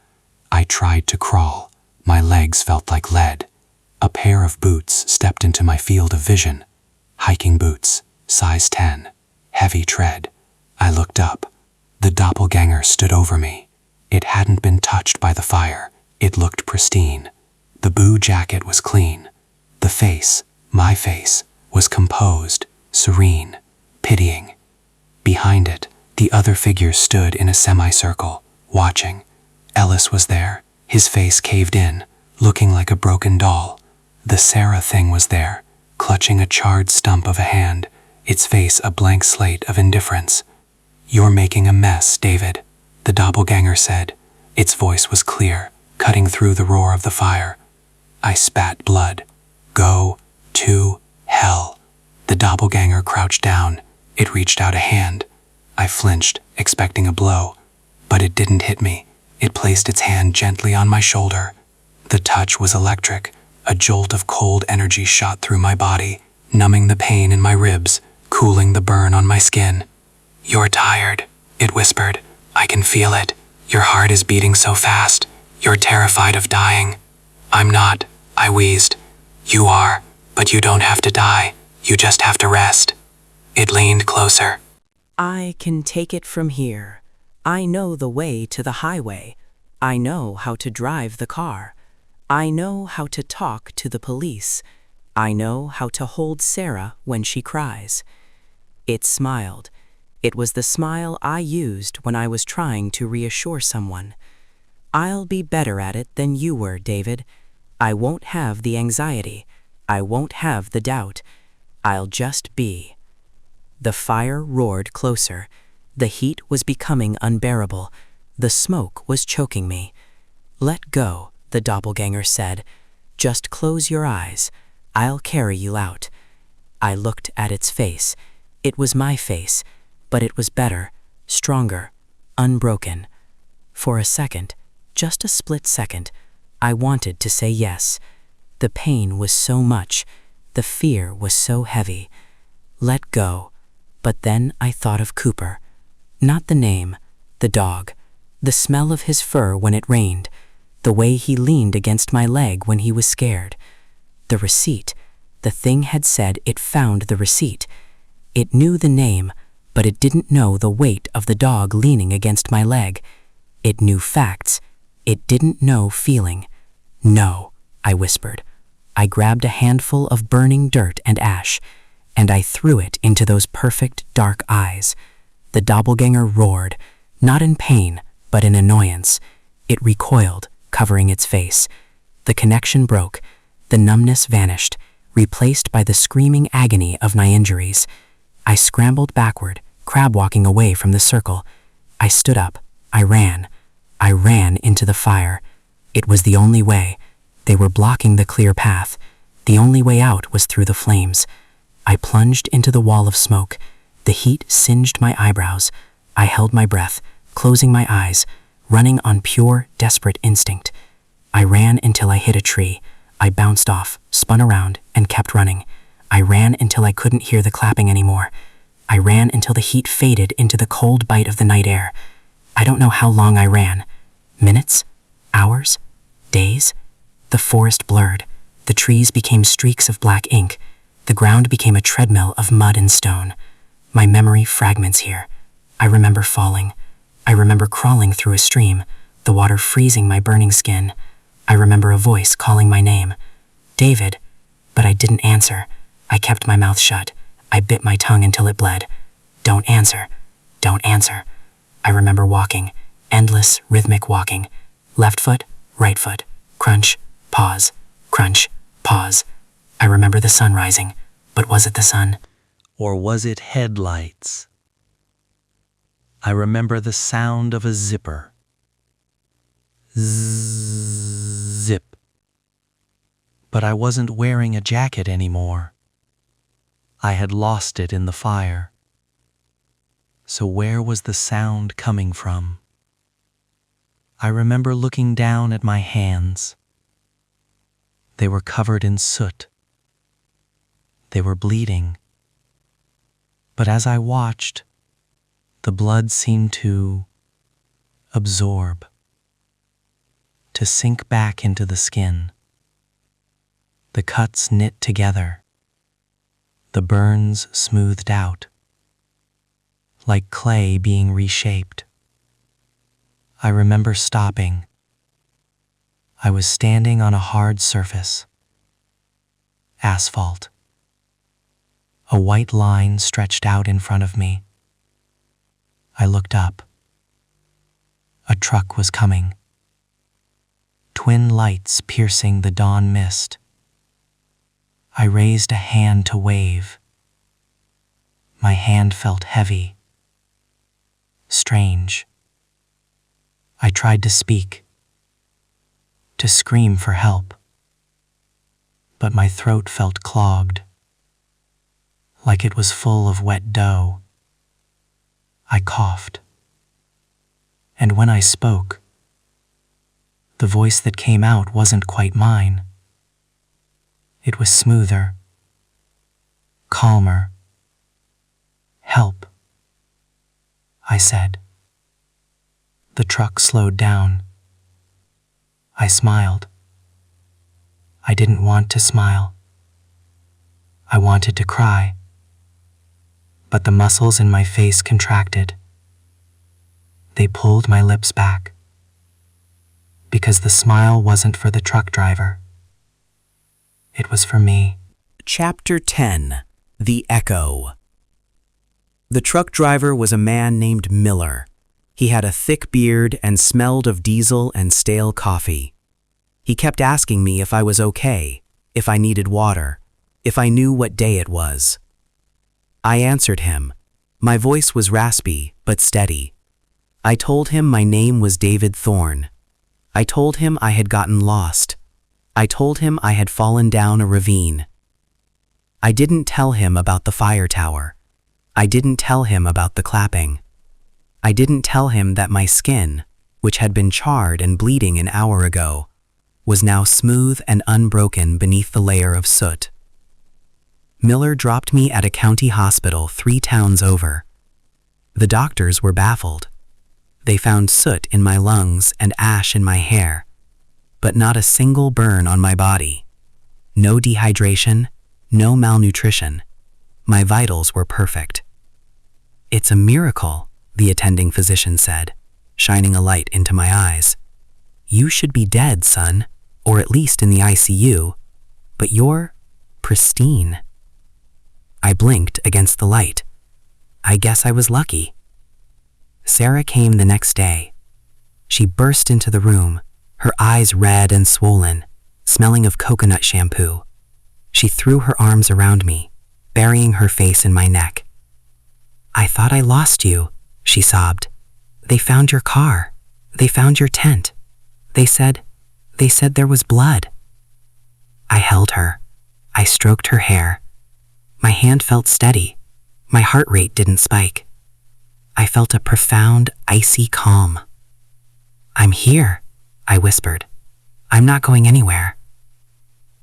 Speaker 10: I tried to crawl. My legs felt like lead. A pair of boots stepped into my field of vision. Hiking boots, size 10, heavy tread. I looked up. The doppelganger stood over me. It hadn't been touched by the fire. It looked pristine. The blue jacket was clean. The face, my face, was composed, serene, pitying. Behind it, the other figures stood in a semicircle, watching. Ellis was there, his face caved in, looking like a broken doll. The Sarah thing was there, clutching a charred stump of a hand, its face a blank slate of indifference. "You're making a mess, David," the doppelganger said. Its voice was clear, cutting through the roar of the fire. I spat blood. "Go to hell." The doppelganger crouched down. It reached out a hand. I flinched, expecting a blow, but it didn't hit me. It placed its hand gently on my shoulder. The touch was electric. A jolt of cold energy shot through my body, numbing the pain in my ribs, cooling the burn on my skin. "You're tired," it whispered. "I can feel it. Your heart is beating so fast. You're terrified of dying." "I'm not," I wheezed. "You are, but you don't have to die. You just have to rest." It leaned closer.
Speaker 5: I can take it from here. I know the way to the highway. I know how to drive the car. I know how to talk to the police. I know how to hold Sarah when she cries. It smiled. It was the smile I used when I was trying to reassure someone. I'll be better at it than you were, David. I won't have the anxiety. I won't have the doubt. I'll just be. The fire roared closer. The heat was becoming unbearable. The smoke was choking me. "Let go," the doppelganger said. "Just close your eyes.
Speaker 7: I'll carry you out." I looked at its face. It was my face, but it was better, stronger, unbroken. For a second, just a split second, I wanted to say yes. The pain was so much, the fear was so heavy. Let go. But then I thought of Cooper. Not the name, the dog, the smell of his fur when it rained, the way he leaned against my leg when he was scared. The receipt. The thing had said it found the receipt. It knew the name, but it didn't know the weight of the dog leaning against my leg. It knew facts. It didn't know feeling. "No," I whispered. I grabbed a handful of burning dirt and ash, and I threw it into those perfect dark eyes. The doppelganger roared, not in pain, but in annoyance. It recoiled, covering its face. The connection broke. The numbness vanished, replaced by the screaming agony of my injuries. I scrambled backward, crab-walking away from the circle. I stood up. I ran. I ran into the fire. It was the only way. They were blocking the clear path. The only way out was through the flames. I plunged into the wall of smoke. The heat singed my eyebrows. I held my breath, closing my eyes, running on pure, desperate instinct. I ran until I hit a tree. I bounced off, spun around, and kept running. I ran until I couldn't hear the clapping anymore. I ran until the heat faded into the cold bite of the night air. I don't know how long I ran. Minutes? Hours? Days? The forest blurred. The trees became streaks of black ink. The ground became a treadmill of mud and stone. My memory fragments here. I remember falling. I remember crawling through a stream, the water freezing my burning skin. I remember a voice calling my name. David. But I didn't answer. I kept my mouth shut. I bit my tongue until it bled. Don't answer. Don't answer. I remember walking. Endless, rhythmic walking. Left foot, right foot. Crunch, pause. Crunch, pause. I remember the sun rising. But was it the sun?
Speaker 2: Or was it headlights? I remember the sound of a zipper. Zip. But I wasn't wearing a jacket anymore. I had lost it in the fire. So where was the sound coming from? I remember looking down at my hands. They were covered in soot. They were bleeding. But as I watched, the blood seemed to absorb, to sink back into the skin. The cuts knit together, the burns smoothed out, like clay being reshaped. I remember stopping. I was standing on a hard surface. Asphalt. A white line stretched out in front of me. I looked up. A truck was coming. Twin lights piercing the dawn mist. I raised a hand to wave. My hand felt heavy, strange. I tried to speak, to scream for help, but my throat felt clogged, like it was full of wet dough. I coughed, and when I spoke, the voice that came out wasn't quite mine. It was smoother, calmer. Help, I said. The truck slowed down. I smiled. I didn't want to smile. I wanted to cry, but the muscles in my face contracted. They pulled my lips back, because the smile wasn't for the truck driver. It was for me.
Speaker 7: Chapter 10. The Echo. The truck driver was a man named Miller. He had a thick beard and smelled of diesel and stale coffee. He kept asking me if I was okay, if I needed water, if I knew what day it was. I answered him. My voice was raspy, but steady. I told him my name was David Thorne. I told him I had gotten lost. I told him I had fallen down a ravine.
Speaker 4: I didn't tell him about the fire tower. I didn't tell him about the clapping. I didn't tell him that my skin, which had been charred and bleeding an hour ago, was now smooth and unbroken beneath the layer of soot. Miller dropped me at a county hospital 3 towns over. The doctors were baffled. They found soot in my lungs and ash in my hair, but not a single burn on my body. No dehydration, no malnutrition. My vitals were perfect. "It's a miracle," the attending physician said, shining a light into my eyes. "You should be dead, son, or at least in the ICU, but you're pristine." I blinked against the light. I guess I was lucky. Sarah came the next day. She burst into the room, her eyes red and swollen, smelling of coconut shampoo. She threw her arms around me, burying her face in my neck. "I thought I lost you," she sobbed. "They found your car. They found your tent. They said there was blood." I held her. I stroked her hair. My hand felt steady. My heart rate didn't spike. I felt a profound, icy calm. "I'm here," I whispered. "I'm not going anywhere."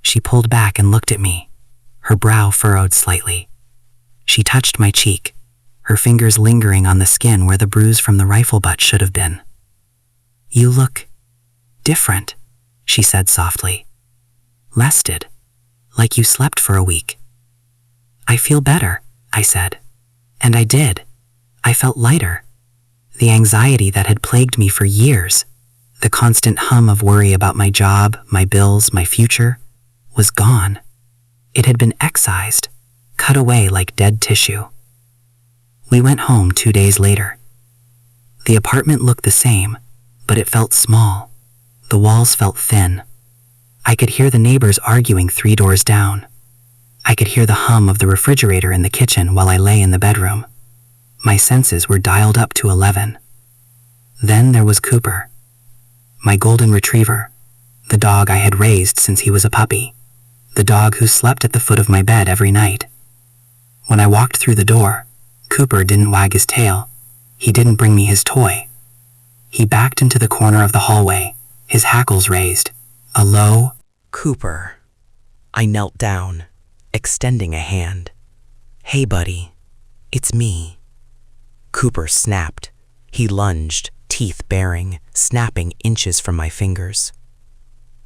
Speaker 4: She pulled back and looked at me, her brow furrowed slightly. She touched my cheek, her fingers lingering on the skin where the bruise from the rifle butt should have been. "You look different," she said softly. "Rested, like you slept for a week." "I feel better," I said. And I did. I felt lighter. The anxiety that had plagued me for years, the constant hum of worry about my job, my bills, my future, was gone. It had been excised, cut away like dead tissue. We went home 2 days later. The apartment looked the same, but it felt small. The walls felt thin. I could hear the neighbors arguing 3 doors down. I could hear the hum of the refrigerator in the kitchen while I lay in the bedroom. My senses were dialed up to 11. Then there was Cooper, my golden retriever, the dog I had raised since he was a puppy, the dog who slept at the foot of my bed every night. When I walked through the door, Cooper didn't wag his tail. He didn't bring me his toy. He backed into the corner of the hallway, his hackles raised, a low, "Cooper." I knelt down, extending a hand. "Hey, buddy, it's me." Cooper snapped. He lunged, teeth baring, snapping inches from my fingers.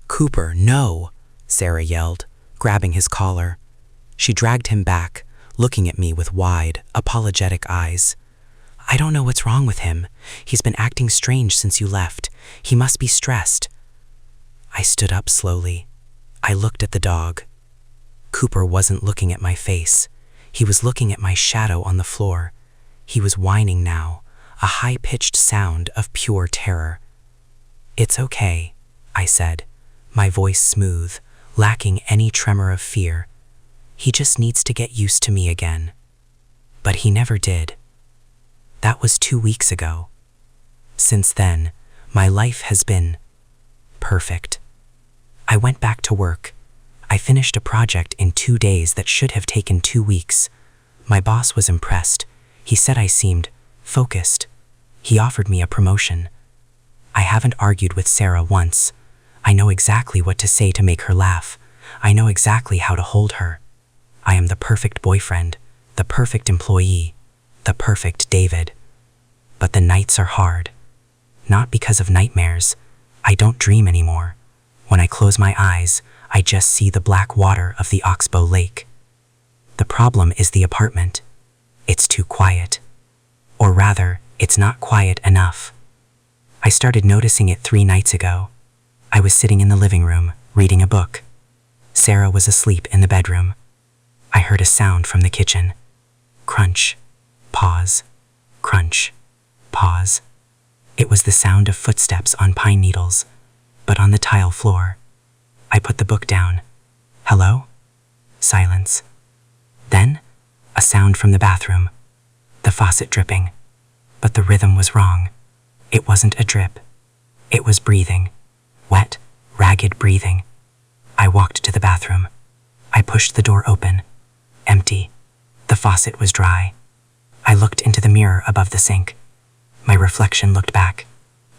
Speaker 4: "Cooper, no," Sarah yelled, grabbing his collar. She dragged him back, looking at me with wide, apologetic eyes. "I don't know what's wrong with him. He's been acting strange since you left. He must be stressed." I stood up slowly. I looked at the dog. Cooper wasn't looking at my face. He was looking at my shadow on the floor. He was whining now, a high-pitched sound of pure terror. "It's okay," I said, my voice smooth, lacking any tremor of fear. "He just needs to get used to me again." But he never did. That was 2 weeks ago. Since then, my life has been perfect. I went back to work. I finished a project in 2 days that should have taken 2 weeks. My boss was impressed. He said I seemed focused. He offered me a promotion. I haven't argued with Sarah once. I know exactly what to say to make her laugh. I know exactly how to hold her. I am the perfect boyfriend, the perfect employee, the perfect David. But the nights are hard. Not because of nightmares. I don't dream anymore. When I close my eyes, I just see the black water of the Oxbow Lake. The problem is the apartment. It's too quiet. Or rather, it's not quiet enough. I started noticing it 3 nights ago. I was sitting in the living room, reading a book. Sarah was asleep in the bedroom. I heard a sound from the kitchen. Crunch, pause, crunch, pause. It was the sound of footsteps on pine needles, but on the tile floor. I put the book down. "Hello?" Silence. Then, a sound from the bathroom. The faucet dripping. But the rhythm was wrong. It wasn't a drip. It was breathing. Wet, ragged breathing. I walked to the bathroom. I pushed the door open.
Speaker 7: empty. The faucet was dry. I looked into the mirror above the sink. My reflection looked back.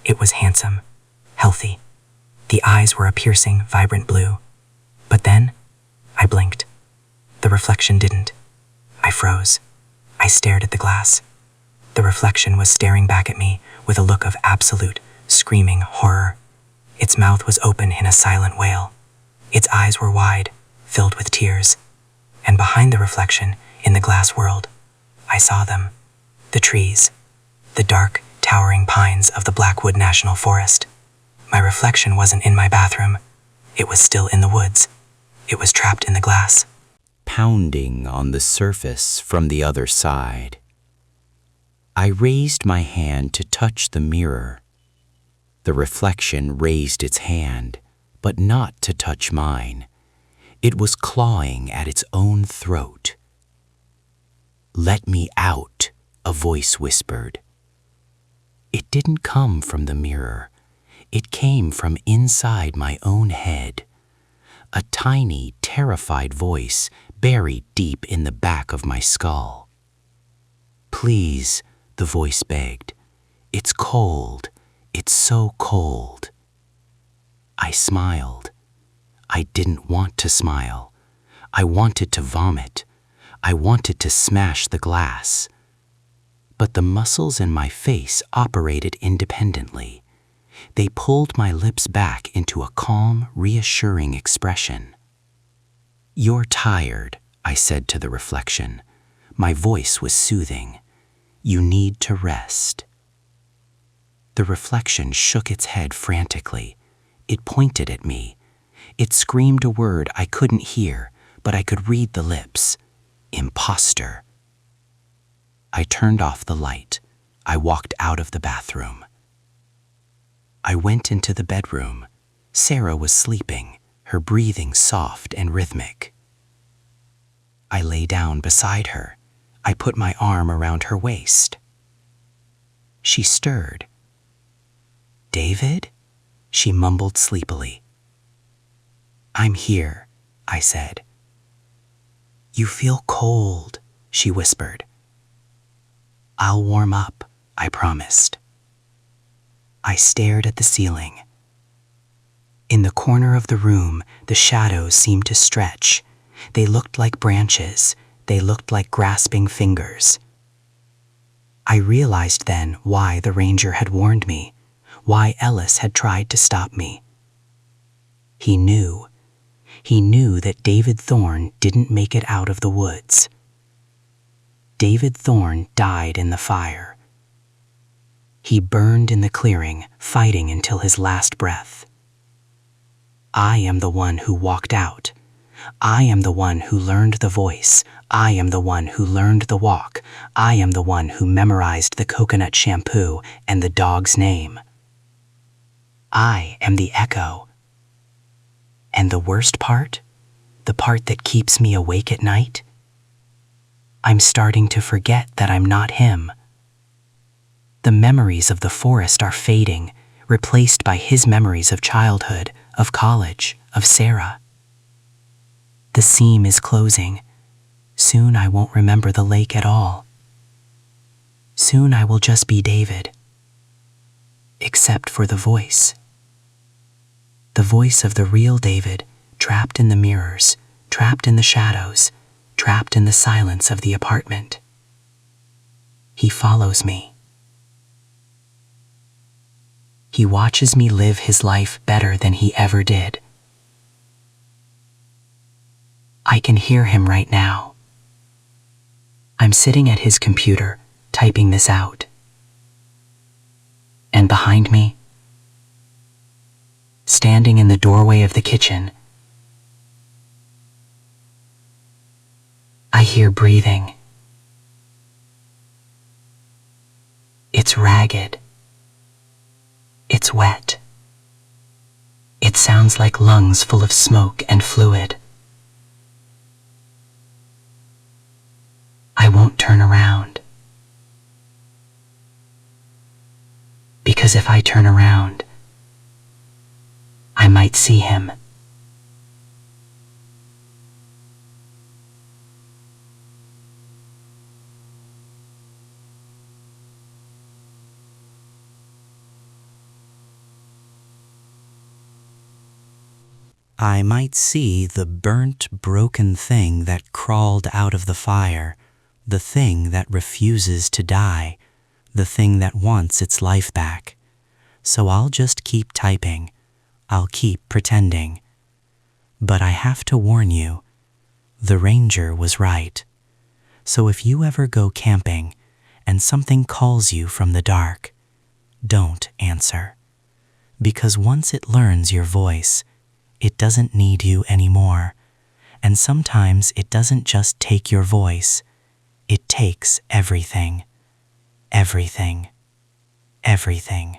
Speaker 7: It was handsome, healthy. The eyes were a piercing, vibrant blue. But then, I blinked. The reflection didn't. I froze. I stared at the glass. The reflection was staring back at me with a look of absolute, screaming horror. Its mouth was open in a silent wail. Its eyes were wide, filled with tears. And behind the reflection, in the glass world, I saw them. The trees. The dark, towering pines of the Blackwood National Forest. My reflection wasn't in my bathroom. It was still in the woods. It was trapped in the glass.
Speaker 8: Pounding on the surface from the other side. I raised my hand to touch the mirror. The reflection raised its hand, but not to touch mine. It was clawing at its own throat. "Let me out," a voice whispered. It didn't come from the mirror. It came from inside my own head. A tiny, terrified voice buried deep in the back of my skull. "Please," the voice begged. "It's cold. It's so cold." I smiled. I didn't want to smile. I wanted to vomit. I wanted to smash the glass. But the muscles in my face operated independently. They pulled my lips back into a calm, reassuring expression. "You're tired," I said to the reflection. My voice was soothing. "You need to rest." The reflection shook its head frantically. It pointed at me. It screamed a word I couldn't hear, but I could read the lips. "Imposter." I turned off the light. I walked out of the bathroom. I went into the bedroom. Sarah was sleeping, her breathing soft and rhythmic. I lay down beside her. I put my arm around her waist. She stirred. "David?" she mumbled sleepily. "I'm here," I said. "You feel cold," she whispered. "I'll warm up," I promised. I stared at the ceiling. In the corner of the room, the shadows seemed to stretch. They looked like branches. They looked like grasping fingers. I realized then why the ranger had warned me, why Ellis had tried to stop me. He knew. He knew that David Thorne didn't make it out of the woods. David Thorne died in the fire. He burned in the clearing, fighting until his last breath. I am the one who walked out. I am the one who learned the voice. I am the one who learned the walk. I am the one who memorized the coconut shampoo and the dog's name. I am the echo. And the worst part, the part that keeps me awake at night, I'm starting to forget that I'm not him. The memories of the forest are fading, replaced by his memories of childhood, of college, of Sarah. The seam is closing. Soon I won't remember the lake at all. Soon I will just be David. Except for the voice. The voice of the real David, trapped in the mirrors, trapped in the shadows, trapped in the silence of the apartment. He follows me. He watches me live his life better than he ever did. I can hear him right now. I'm sitting at his computer, typing this out. And behind me, standing in the doorway of the kitchen, I hear breathing. It's ragged. It's wet. It sounds like lungs full of smoke and fluid. I won't turn around. Because if I turn around, I might see him.
Speaker 7: I might see the burnt, broken thing that crawled out of the fire, the thing that refuses to die, the thing that wants its life back. So I'll just keep typing. I'll keep pretending. But I have to warn you, the ranger was right. So if you ever go camping and something calls you from the dark, don't answer. Because once it learns your voice, it doesn't need you anymore. And sometimes it doesn't just take your voice, it takes everything. Everything. Everything.